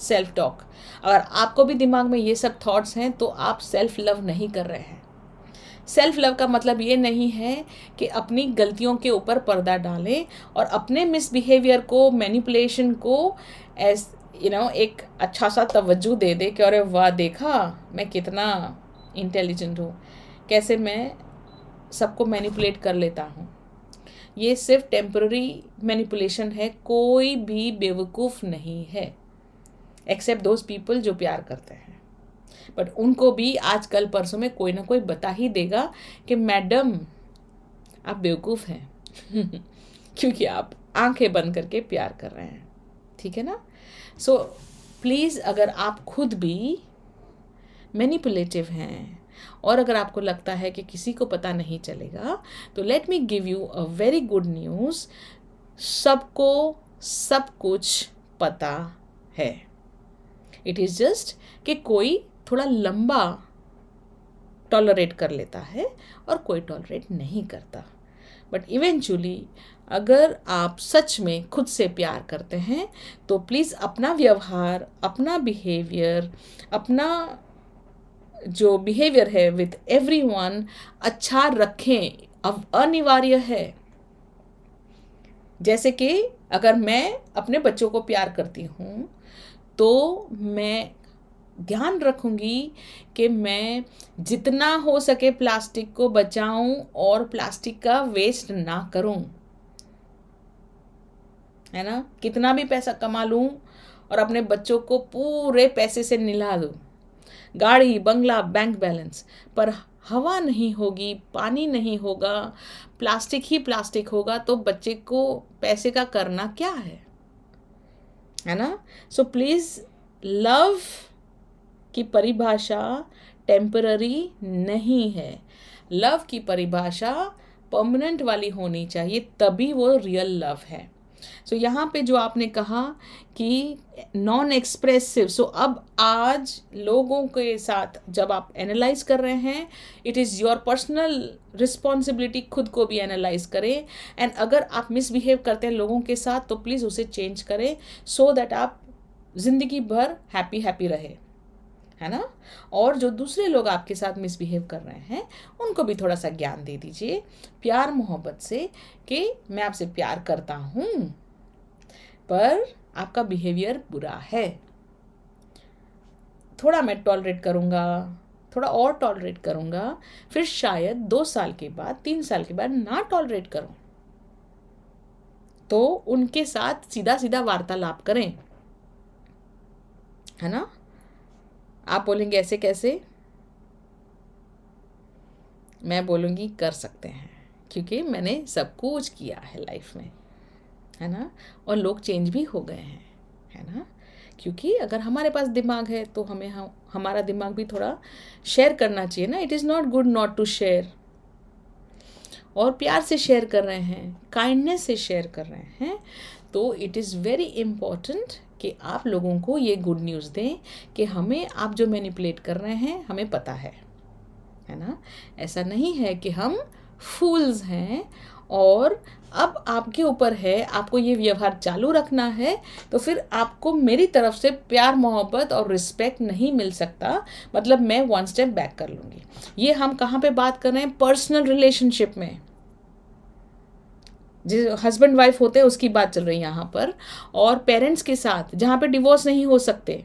सेल्फ टॉक। अगर आपको भी दिमाग में ये सब थॉट्स हैं तो आप सेल्फ लव नहीं कर रहे हैं। सेल्फ लव का मतलब ये नहीं है कि अपनी गलतियों के ऊपर पर्दा डालें और अपने मिसबिहेवियर को, मैनिपुलेशन को एक अच्छा सा तवज्जो दे दे कि अरे वाह, देखा मैं कितना इंटेलिजेंट हूँ, कैसे मैं सबको मैनिपुलेट कर लेता हूँ। ये सिर्फ टेम्पररी मैनिपुलेशन है, कोई भी बेवकूफ़ नहीं है एक्सेप्ट दोज पीपल जो प्यार करते हैं। बट उनको भी आज कल परसों में कोई ना कोई बता ही देगा कि मैडम आप बेवकूफ़ हैं क्योंकि आप आंखें बंद करके प्यार कर रहे हैं, ठीक है ना। सो प्लीज़, अगर आप खुद भी मैनिपुलेटिव हैं और अगर आपको लगता है कि किसी को पता नहीं चलेगा, तो let me give you a very good news, सबको सब कुछ पता है। इट इज़ जस्ट कि कोई थोड़ा लंबा टॉलरेट कर लेता है और कोई टॉलरेट नहीं करता। बट इवेंचुअली अगर आप सच में खुद से प्यार करते हैं तो प्लीज़ अपना व्यवहार, अपना बिहेवियर, अपना जो बिहेवियर है विथ एवरीवन अच्छा रखें, अब अनिवार्य है। जैसे कि अगर मैं अपने बच्चों को प्यार करती हूँ तो मैं ध्यान रखूँगी कि मैं जितना हो सके प्लास्टिक को बचाऊं और प्लास्टिक का वेस्ट ना करूं, है ना। कितना भी पैसा कमा लूं और अपने बच्चों को पूरे पैसे से निला दूं, गाड़ी, बंगला, बैंक बैलेंस, पर हवा नहीं होगी, पानी नहीं होगा, प्लास्टिक ही प्लास्टिक होगा, तो बच्चे को पैसे का करना क्या है ना। सो प्लीज़, लव की परिभाषा टेम्पररी नहीं है, लव की परिभाषा परमानेंट वाली होनी चाहिए, तभी वो रियल लव है। सो यहाँ पे जो आपने कहा कि नॉन एक्सप्रेसिव, सो अब आज लोगों के साथ जब आप एनालाइज कर रहे हैं, it is your personal responsibility, खुद को भी एनालाइज करें। एंड अगर आप मिसबिहेव करते हैं लोगों के साथ तो प्लीज़ उसे चेंज करें, सो दैट आप ज़िंदगी भर हैप्पी हैप्पी रहे, है ना। और जो दूसरे लोग आपके साथ मिसबिहेव कर रहे हैं उनको भी थोड़ा सा ज्ञान दे दीजिए प्यार मोहब्बत से कि मैं आपसे प्यार करता हूँ पर आपका बिहेवियर बुरा है, थोड़ा मैं टॉलरेट करूँगा, थोड़ा और टॉलरेट करूँगा, फिर शायद 2 साल के बाद 3 साल के बाद ना टॉलरेट करूँ। तो उनके साथ सीधा सीधा वार्तालाप करें, है ना। आप बोलेंगे ऐसे कैसे, मैं बोलूँगी कर सकते हैं, क्योंकि मैंने सब कुछ किया है लाइफ में, है ना। और लोग चेंज भी हो गए हैं, है ना। क्योंकि अगर हमारे पास दिमाग है तो हमें हमारा दिमाग भी थोड़ा शेयर करना चाहिए ना। It is not good not to share. और प्यार से शेयर कर रहे हैं, काइंडनेस से शेयर कर रहे हैं, तो इट इज़ वेरी इम्पॉर्टेंट कि आप लोगों को ये गुड न्यूज़ दें कि हमें आप जो मैनिपुलेट कर रहे हैं हमें पता है ना। ऐसा नहीं है कि हम फूल्स हैं और अब आपके ऊपर है, आपको ये व्यवहार चालू रखना है, तो फिर आपको मेरी तरफ से प्यार मोहब्बत और रिस्पेक्ट नहीं मिल सकता, मतलब मैं 1 स्टेप बैक कर लूँगी। ये हम कहाँ पे बात कर रहे हैं, पर्सनल रिलेशनशिप में, जो हस्बैंड वाइफ होते हैं उसकी बात चल रही है यहाँ पर। और पेरेंट्स के साथ जहाँ पे डिवोर्स नहीं हो सकते,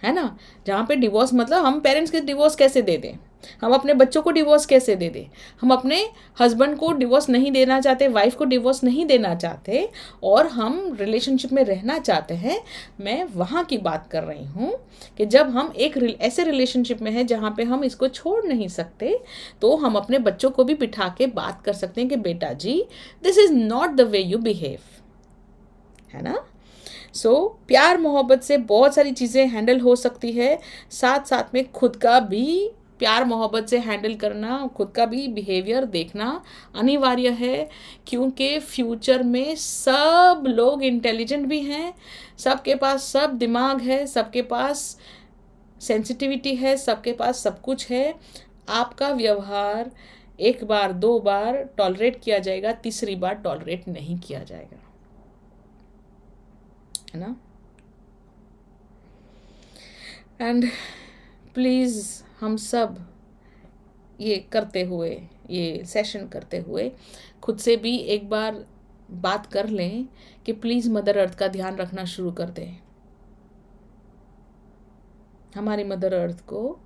है ना, जहाँ पे डिवोर्स मतलब हम पेरेंट्स के डिवोर्स कैसे दे दें, हम अपने बच्चों को डिवोर्स कैसे दे दें, हम अपने हस्बैंड को डिवोर्स नहीं देना चाहते, वाइफ को डिवोर्स नहीं देना चाहते और हम रिलेशनशिप में रहना चाहते हैं। मैं वहाँ की बात कर रही हूँ कि जब हम एक ऐसे रिलेशनशिप में हैं जहाँ पे हम इसको छोड़ नहीं सकते, तो हम अपने बच्चों को भी बिठा के बात कर सकते हैं कि बेटा जी this is not the way you behave, है ना। प्यार मोहब्बत से बहुत सारी चीज़ें हैंडल हो सकती है, साथ साथ में खुद का भी प्यार मोहब्बत से हैंडल करना, खुद का भी बिहेवियर देखना अनिवार्य है। क्योंकि फ्यूचर में सब लोग इंटेलिजेंट भी हैं, सबके पास सब दिमाग है, सबके पास सेंसिटिविटी है, सबके पास सब कुछ है। आपका व्यवहार 1 बार 2 बार टॉलरेट किया जाएगा, तीसरी बार टॉलरेट नहीं किया जाएगा, है ना। एंड प्लीज़ हम सब ये करते हुए, ये सेशन करते हुए खुद से भी एक बार बात कर लें कि प्लीज़ मदर अर्थ का ध्यान रखना शुरू कर दें। हमारी मदर अर्थ को,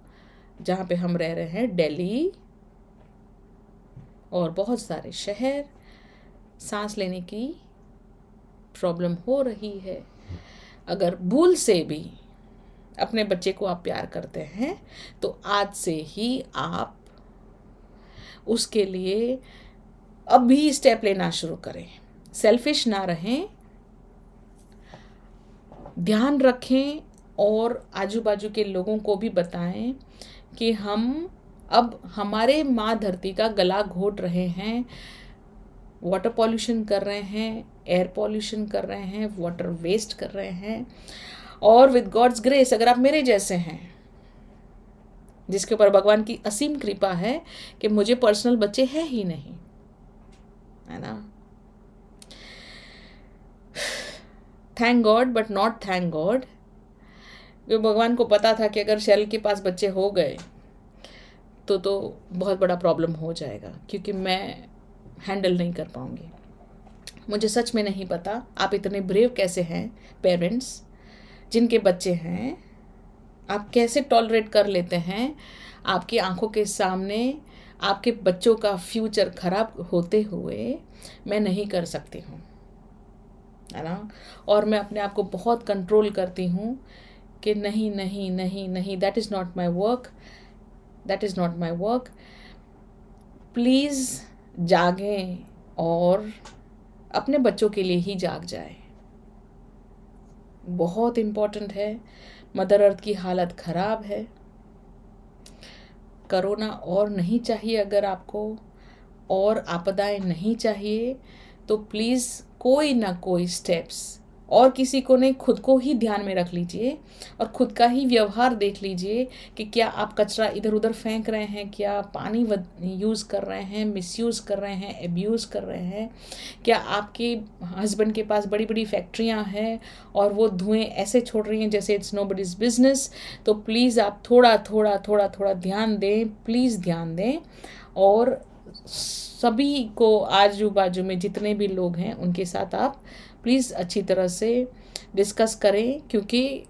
जहाँ पे हम रह रहे हैं, दिल्ली और बहुत सारे शहर, सांस लेने की प्रॉब्लम हो रही है। अगर भूल से भी अपने बच्चे को आप प्यार करते हैं तो आज से ही आप उसके लिए अभी स्टेप लेना शुरू करें। सेल्फिश ना रहें, ध्यान रखें और आजू बाजू के लोगों को भी बताएं कि हम अब हमारे माँ धरती का गला घोट रहे हैं, वाटर पॉल्यूशन कर रहे हैं, एयर पॉल्यूशन कर रहे हैं, वाटर वेस्ट कर रहे हैं। और विद गॉड्स ग्रेस, अगर आप मेरे जैसे हैं जिसके ऊपर भगवान की असीम कृपा है कि मुझे पर्सनल बच्चे हैं ही नहीं, है ना, thank God but not thank God. भगवान को पता था कि अगर शैल के पास बच्चे हो गए तो बहुत बड़ा प्रॉब्लम हो जाएगा, क्योंकि मैं हैंडल नहीं कर पाऊंगी। मुझे सच में नहीं पता आप इतने ब्रेव कैसे हैं पेरेंट्स जिनके बच्चे हैं, आप कैसे टॉलरेट कर लेते हैं आपकी आंखों के सामने आपके बच्चों का फ्यूचर खराब होते हुए। मैं नहीं कर सकती हूँ, है ना। और मैं अपने आप को बहुत कंट्रोल करती हूँ कि नहीं नहीं नहीं नहीं, that is not my work, that is not my work. Please जागें और अपने बच्चों के लिए ही जाग जाए, बहुत इम्पॉर्टेंट है। मदर अर्थ की हालत ख़राब है, कोरोना और नहीं चाहिए, अगर आपको और आपदाएं नहीं चाहिए तो प्लीज़ कोई ना कोई स्टेप्स और किसी को नहीं, खुद को ही ध्यान में रख लीजिए और खुद का ही व्यवहार देख लीजिए कि क्या आप कचरा इधर उधर फेंक रहे हैं, क्या पानी यूज़ कर रहे हैं, मिसयूज़ कर रहे हैं, एब्यूज़ कर रहे हैं, क्या आपके हस्बैंड के पास बड़ी बड़ी फैक्ट्रियां हैं और वो धुएं ऐसे छोड़ रही हैं जैसे इट्स नोबडीज़ बिजनेस। तो प्लीज़ आप थोड़ा थोड़ा थोड़ा थोड़ा ध्यान दें, प्लीज़ ध्यान दें। और सभी को आजू बाजू में जितने भी लोग हैं उनके साथ आप प्लीज़ अच्छी तरह से डिस्कस करें, क्योंकि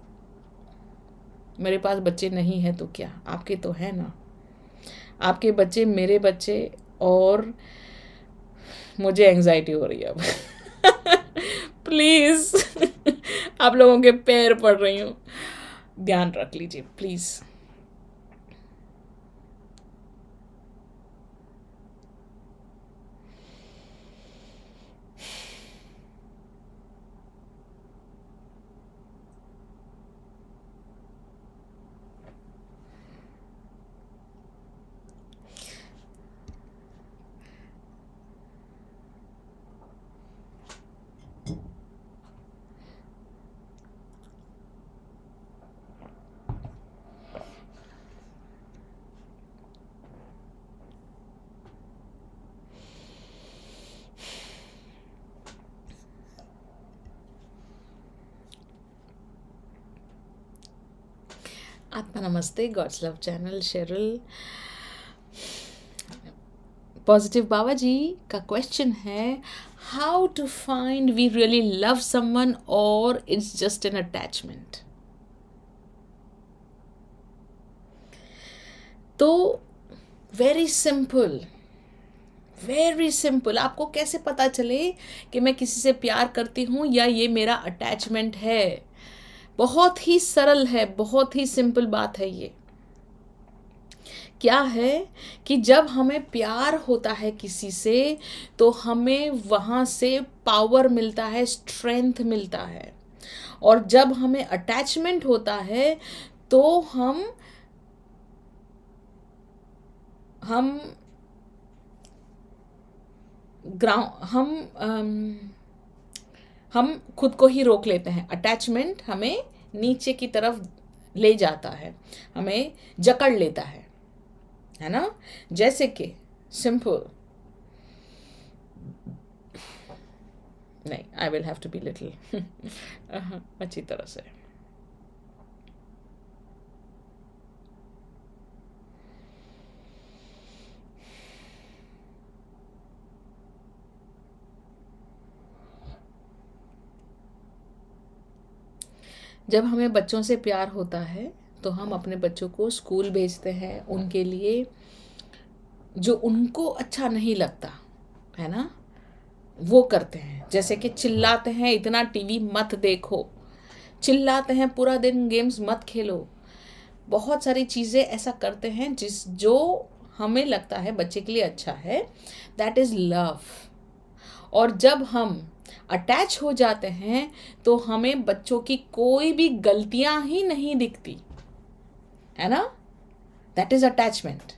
मेरे पास बच्चे नहीं हैं तो क्या, आपके तो हैं ना, आपके बच्चे मेरे बच्चे, और मुझे एंजाइटी हो रही है अब प्लीज़ आप लोगों के पैर पड़ रही हूँ, ध्यान रख लीजिए प्लीज़। आत्मा नमस्ते, God's love channel Sheryl. Positive Baba ji का क्वेश्चन है, how to find we really love someone और इट्स जस्ट एन अटैचमेंट। तो वेरी सिंपल, वेरी सिंपल। आपको कैसे पता चले कि मैं किसी से प्यार करती हूँ या ये मेरा अटैचमेंट है? बहुत ही सरल है, बहुत ही सिंपल बात है ये। क्या है कि जब हमें प्यार होता है किसी से तो हमें वहाँ से पावर मिलता है, स्ट्रेंथ मिलता है। और जब हमें अटैचमेंट होता है तो हम हम खुद को ही रोक लेते हैं। अटैचमेंट हमें नीचे की तरफ ले जाता है, हमें जकड़ लेता है ना। जैसे कि सिंपल, नहीं, I will have to be little अच्छी तरह से। जब हमें बच्चों से प्यार होता है तो हम अपने बच्चों को स्कूल भेजते हैं, उनके लिए जो उनको अच्छा नहीं लगता है ना वो करते हैं। जैसे कि चिल्लाते हैं, इतना टीवी मत देखो, चिल्लाते हैं पूरा दिन, गेम्स मत खेलो, बहुत सारी चीज़ें ऐसा करते हैं जो हमें लगता है बच्चे के लिए अच्छा है। That is love. और जब हम अटैच हो जाते हैं तो हमें बच्चों की कोई भी गलतियां ही नहीं दिखती है ना। That is attachment.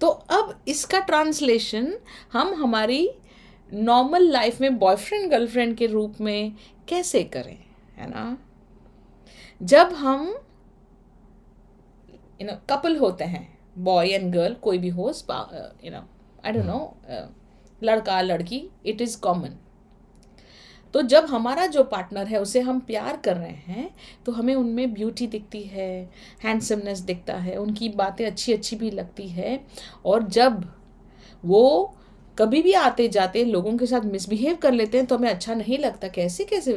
तो अब इसका ट्रांसलेशन हम हमारी नॉर्मल लाइफ में बॉयफ्रेंड गर्लफ्रेंड के रूप में कैसे करें, है ना। जब हम कपल होते हैं, बॉय एंड गर्ल, कोई भी हो, आई डोंट नो, लड़का लड़की, इट इज़ कॉमन। तो जब हमारा जो पार्टनर है उसे हम प्यार कर रहे हैं तो हमें उनमें ब्यूटी दिखती है, हैंडसमनेस दिखता है, उनकी बातें अच्छी अच्छी भी लगती है। और जब वो कभी भी आते जाते लोगों के साथ मिसबिहेव कर लेते हैं तो हमें अच्छा नहीं लगता। कैसे कैसे,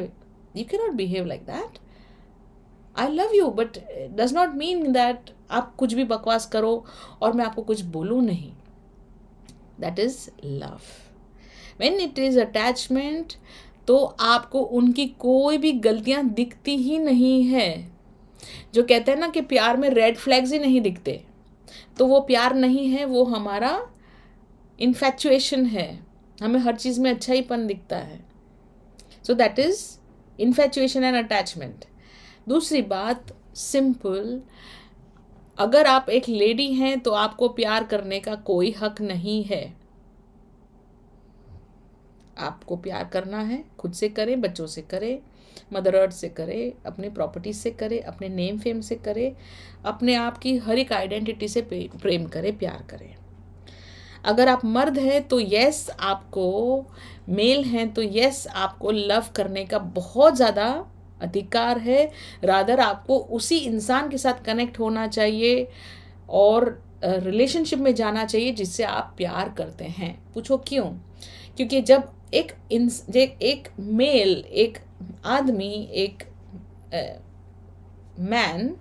you can not behave like that, I love you, but does not mean that आप कुछ भी बकवास करो और मैं आपको कुछ बोलूँ नहीं। That is love. When it is attachment तो आपको उनकी कोई भी गलतियां दिखती ही नहीं है। जो कहते हैं ना कि प्यार में रेड फ्लैग्स ही नहीं दिखते, तो वो प्यार नहीं है, वो हमारा इन्फैचुएशन है। हमें हर चीज़ में अच्छा हीपन दिखता है। सो that is infatuation and attachment. दूसरी बात सिंपल, अगर आप एक लेडी हैं तो आपको प्यार करने का कोई हक नहीं है। आपको प्यार करना है, खुद से करें, बच्चों से करें, मदर अर्थ से करे, अपने प्रॉपर्टी से करे, अपने नेम फेम से करे, अपने आप की हर एक आइडेंटिटी से प्रेम करे, प्यार करे। अगर आप मर्द हैं तो यस आपको, मेल हैं तो यस आपको लव करने का बहुत ज़्यादा अधिकार है। रादर आपको उसी इंसान के साथ कनेक्ट होना चाहिए और रिलेशनशिप में जाना चाहिए जिससे आप प्यार करते हैं। पूछो क्यों? क्योंकि जब एक मेल, एक आदमी, एक मैन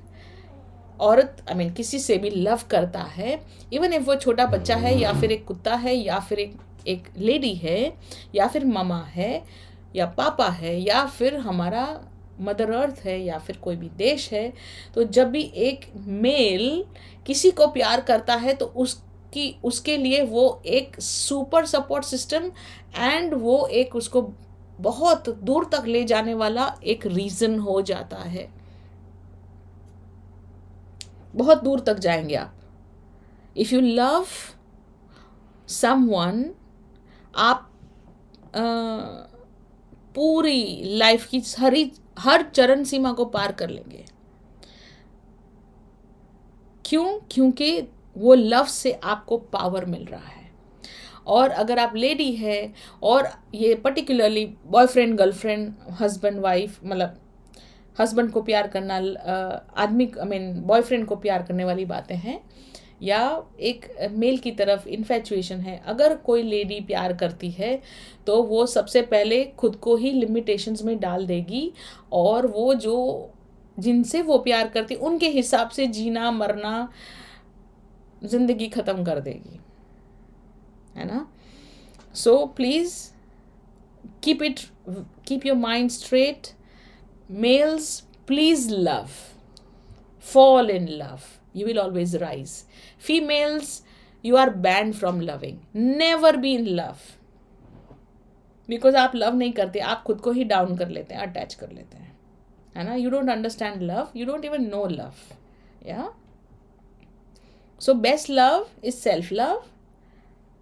औरत किसी से भी लव करता है, इवन इफ वो छोटा बच्चा है या फिर एक कुत्ता है या फिर एक लेडी है या फिर मामा है या पापा है या फिर हमारा मदर अर्थ है या फिर कोई भी देश है, तो जब भी एक मेल किसी को प्यार करता है तो उसके लिए वो एक सुपर सपोर्ट सिस्टम एंड वो एक उसको बहुत दूर तक ले जाने वाला एक रीज़न हो जाता है। बहुत दूर तक जाएंगे आप। इफ़ यू लव समवन, आप पूरी लाइफ की हर चरण सीमा को पार कर लेंगे। क्यों? क्योंकि वो लव से आपको पावर मिल रहा है। और अगर आप लेडी है और ये particularly boyfriend girlfriend husband wife, मतलब हस्बैंड को प्यार करना, आदमी बॉयफ्रेंड को प्यार करने वाली बातें हैं, या एक मेल की तरफ इन्फैचुएशन है। अगर कोई लेडी प्यार करती है तो वो सबसे पहले खुद को ही लिमिटेशंस में डाल देगी और वो जो जिनसे वो प्यार करती उनके हिसाब से जीना मरना, जिंदगी ख़त्म कर देगी, है ना। So please keep your mind straight. Males, please love. Fall in love. You will always rise. Females, you are banned from loving. Never be in love. Because आप love नहीं करते, आप खुद को ही डाउन कर लेते हैं, अटैच कर लेते हैं, है ना। You don't understand love. You don't even know love. Yeah. So best love is self-love.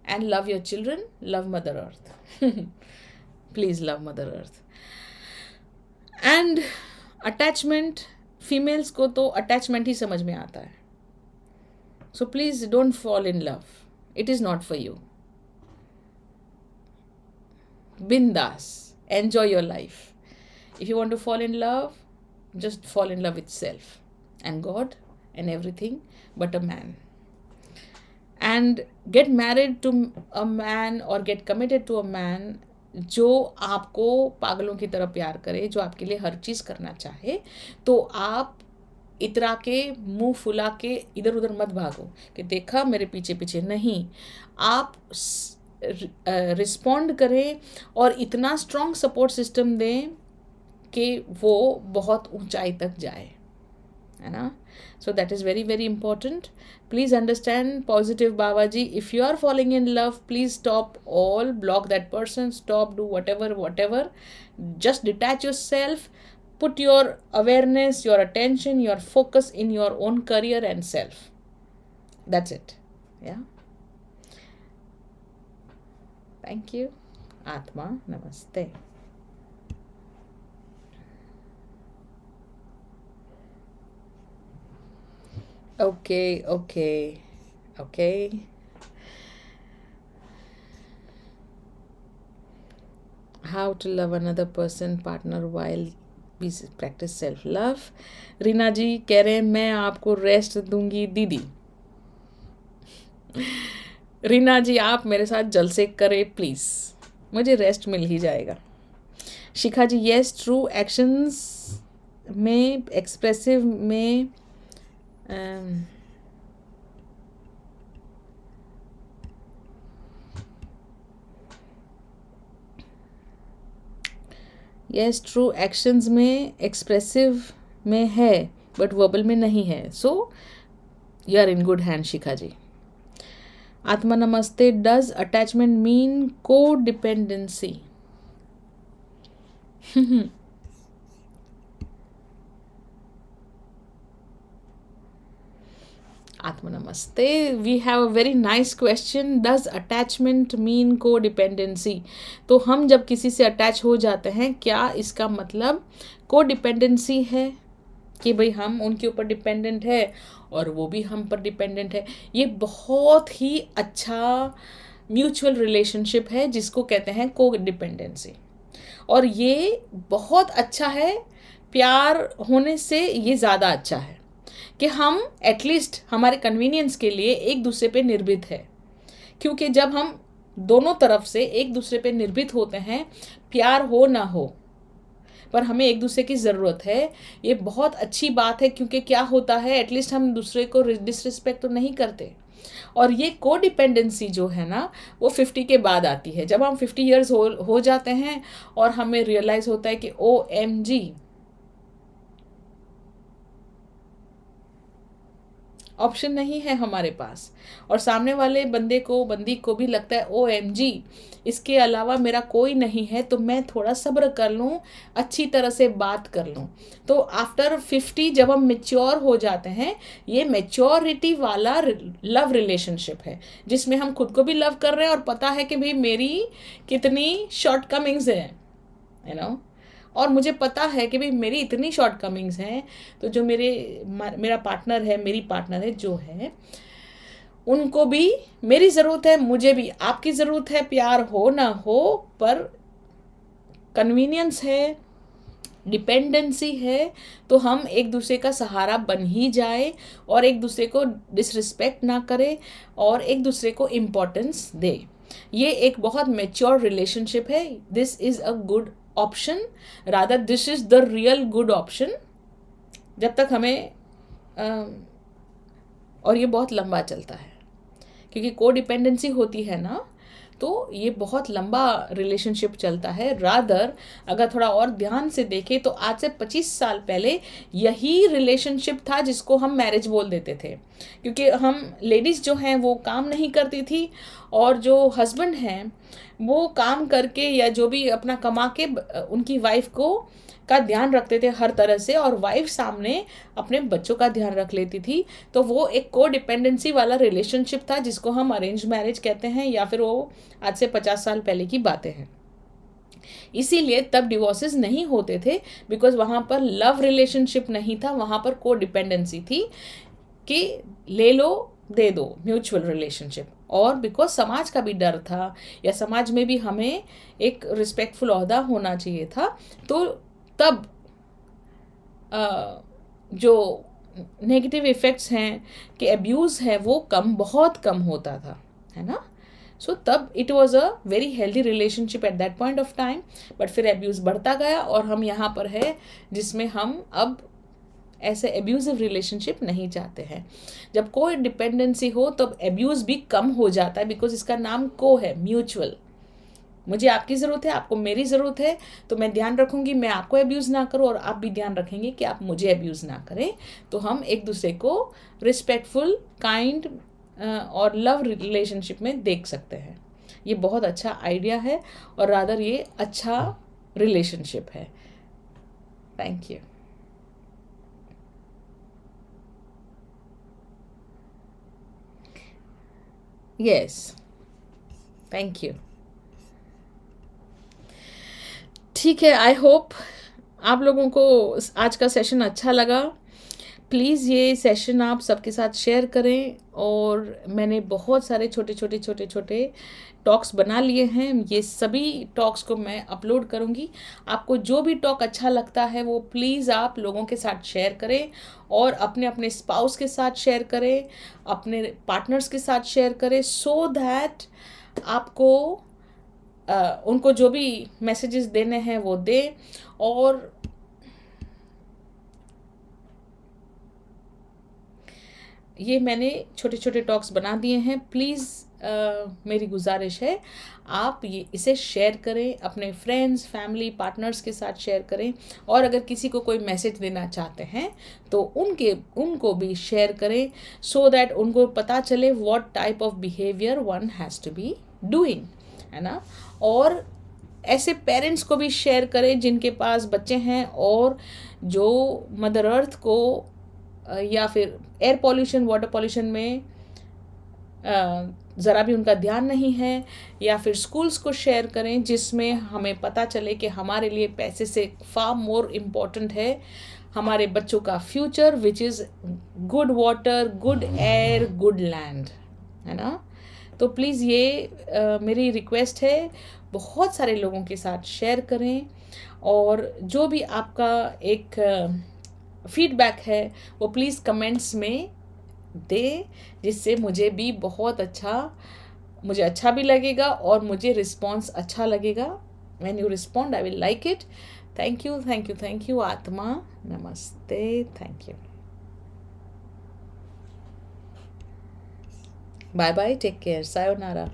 And love your children. Love Mother Earth. Please love Mother Earth. And attachment, females को तो अटैचमेंट ही समझ में आता है। So please don't fall in love, it is not for you. बिंदास, enjoy your life. If you want to fall in love, just fall in love with self and God and everything but a man, and get married to a man और get committed to a man जो आपको पागलों की तरह प्यार करे, जो आपके लिए हर चीज़ करना चाहे। तो आप इतरा के मुंह फुला के इधर उधर मत भागो कि देखा मेरे पीछे पीछे, नहीं। आप रिस्पॉन्ड करें और इतना स्ट्रॉन्ग सपोर्ट सिस्टम दें कि वो बहुत ऊंचाई तक जाए, है ना। So that is very, very important. Please understand, positive Babaji, if you are falling in love, please stop all, block that person, stop, do whatever. Just detach yourself, put your awareness, your attention, your focus in your own career and self. That's it. Yeah. Thank you. Atma, namaste. Okay. How to love another person, partner, while we practice self-love. Reena जी कह रहे हैं मैं आपको rest दूंगी दीदी। रीना जी आप मेरे साथ जलसे करें प्लीज़, मुझे रेस्ट मिल ही जाएगा। Shikha ji yes, true actions में, एक्सप्रेसिव में यस, ट्रू एक्शंस में, एक्सप्रेसिव में है बट वर्बल में नहीं है। So you are in good hand Shikha ji. आत्मा नमस्ते, डज अटैचमेंट मीन को डिपेंडेंसी? आत्म नमस्ते। We have a very nice question, does attachment mean को डिपेंडेंसी? तो हम जब किसी से अटैच हो जाते हैं, क्या इसका मतलब को डिपेंडेंसी है कि भाई हम उनके ऊपर डिपेंडेंट है और वो भी हम पर डिपेंडेंट है? ये बहुत ही अच्छा म्यूचुअल रिलेशनशिप है जिसको कहते हैं को डिपेंडेंसी, और ये बहुत अच्छा है। प्यार होने से ये ज़्यादा अच्छा है कि हम एटलीस्ट हमारे कन्वीनियंस के लिए एक दूसरे पे निर्भीत है, क्योंकि जब हम दोनों तरफ से एक दूसरे पे निर्भीत होते हैं, प्यार हो ना हो पर हमें एक दूसरे की ज़रूरत है, ये बहुत अच्छी बात है। क्योंकि क्या होता है, एटलीस्ट हम दूसरे को डिसरिस्पेक्ट तो नहीं करते। और ये को डिपेंडेंसी जो है ना, वो 50 के बाद आती है, जब हम 50 ईयर्स हो जाते हैं और हमें रियलाइज़ होता है कि OMG, ऑप्शन नहीं है हमारे पास, और सामने वाले बंदी को भी लगता है OMG, इसके अलावा मेरा कोई नहीं है, तो मैं थोड़ा सब्र कर लूँ, अच्छी तरह से बात कर लूँ। तो आफ्टर 50 जब हम मेच्योर हो जाते हैं, ये मेच्योरिटी वाला लव रिलेशनशिप है जिसमें हम खुद को भी लव कर रहे हैं और पता है कि भाई मेरी कितनी शॉर्टकमिंग्स हैं, और मुझे पता है कि भाई मेरी इतनी शॉर्टकमिंग्स हैं, तो जो मेरा पार्टनर है, मेरी पार्टनर है जो है, उनको भी मेरी ज़रूरत है, मुझे भी आपकी ज़रूरत है। प्यार हो ना हो पर कन्वीनियंस है, डिपेंडेंसी है, तो हम एक दूसरे का सहारा बन ही जाए और एक दूसरे को डिसरिस्पेक्ट ना करे और एक दूसरे को इम्पोर्टेंस दे। ये एक बहुत मेच्योर रिलेशनशिप है। This is a good option, rather this is the real good option, जब तक हमें और ये बहुत लंबा चलता है, क्योंकि को डिपेंडेंसी होती है ना, तो ये बहुत लंबा रिलेशनशिप चलता है। रादर अगर थोड़ा और ध्यान से देखें तो आज से 25 साल पहले यही रिलेशनशिप था जिसको हम मैरिज बोल देते थे, क्योंकि हम लेडीज़ जो हैं वो काम नहीं करती थी और जो हस्बैंड हैं वो काम करके या जो भी अपना कमा के उनकी वाइफ को का ध्यान रखते थे हर तरह से, और वाइफ सामने अपने बच्चों का ध्यान रख लेती थी। तो वो एक को डिपेंडेंसी वाला रिलेशनशिप था जिसको हम अरेंज मैरिज कहते हैं, या फिर वो आज से 50 साल पहले की बातें हैं। इसीलिए तब डिवोर्सेस नहीं होते थे, बिकॉज वहाँ पर लव रिलेशनशिप नहीं था, वहाँ पर को डिपेंडेंसी थी कि ले लो दे दो, म्यूचुअल रिलेशनशिप। और बिकॉज समाज का भी डर था, या समाज में भी हमें एक रिस्पेक्टफुल ओहदा होना चाहिए था, तो तब जो नेगेटिव इफ़ेक्ट्स हैं कि अब्यूज़ है वो बहुत कम होता था, है ना। सो तब it was a very healthy relationship at that point of time. But फिर अब्यूज़ बढ़ता गया और हम यहाँ पर है जिसमें हम अब ऐसे एब्यूजिव रिलेशनशिप नहीं चाहते हैं। जब कोई डिपेंडेंसी हो तब एब्यूज़ भी कम हो जाता है, बिकॉज इसका नाम को है, म्यूचुअल। मुझे आपकी ज़रूरत है, आपको मेरी ज़रूरत है, तो मैं ध्यान रखूँगी मैं आपको अब्यूज़ ना करूँ और आप भी ध्यान रखेंगे कि आप मुझे अब्यूज़ ना करें। तो हम एक दूसरे को रिस्पेक्टफुल, काइंड और लव रिलेशनशिप में देख सकते हैं। ये बहुत अच्छा आइडिया है और रादर ये अच्छा रिलेशनशिप है। Thank you. Yes, thank you. ठीक है, आई होप आप लोगों को आज का सेशन अच्छा लगा। प्लीज़ ये सेशन आप सबके साथ शेयर करें, और मैंने बहुत सारे छोटे टॉक्स बना लिए हैं। ये सभी टॉक्स को मैं अपलोड करूँगी। आपको जो भी टॉक अच्छा लगता है वो प्लीज़ आप लोगों के साथ शेयर करें, और अपने अपने स्पाउस के साथ शेयर करें, अपने पार्टनर्स के साथ शेयर करें, सो दैट आपको उनको जो भी मैसेजेस देने हैं वो दें। और ये मैंने छोटे टॉक्स बना दिए हैं। प्लीज़ मेरी गुजारिश है आप इसे शेयर करें, अपने फ्रेंड्स, फैमिली, पार्टनर्स के साथ शेयर करें, और अगर किसी को कोई मैसेज देना चाहते हैं तो उनको भी शेयर करें, सो दैट उनको पता चले what type of behaviour one has to be doing, है ना। और ऐसे पेरेंट्स को भी शेयर करें जिनके पास बच्चे हैं और जो मदर अर्थ को या फिर एयर पॉल्यूशन, वाटर पॉल्यूशन में ज़रा भी उनका ध्यान नहीं है, या फिर स्कूल्स को शेयर करें जिसमें हमें पता चले कि हमारे लिए पैसे से फार मोर इम्पॉर्टेंट है हमारे बच्चों का future, which is good water, good air, good land, है ना। तो प्लीज़ ये मेरी रिक्वेस्ट है, बहुत सारे लोगों के साथ शेयर करें, और जो भी आपका एक फीडबैक है वो प्लीज़ कमेंट्स में दे, जिससे मुझे भी बहुत अच्छा, मुझे अच्छा भी लगेगा और मुझे रिस्पॉन्स अच्छा लगेगा। When you respond I will like it. Thank you, thank you, thank you आत्मा, नमस्ते, thank you, bye bye, take care, sayonara.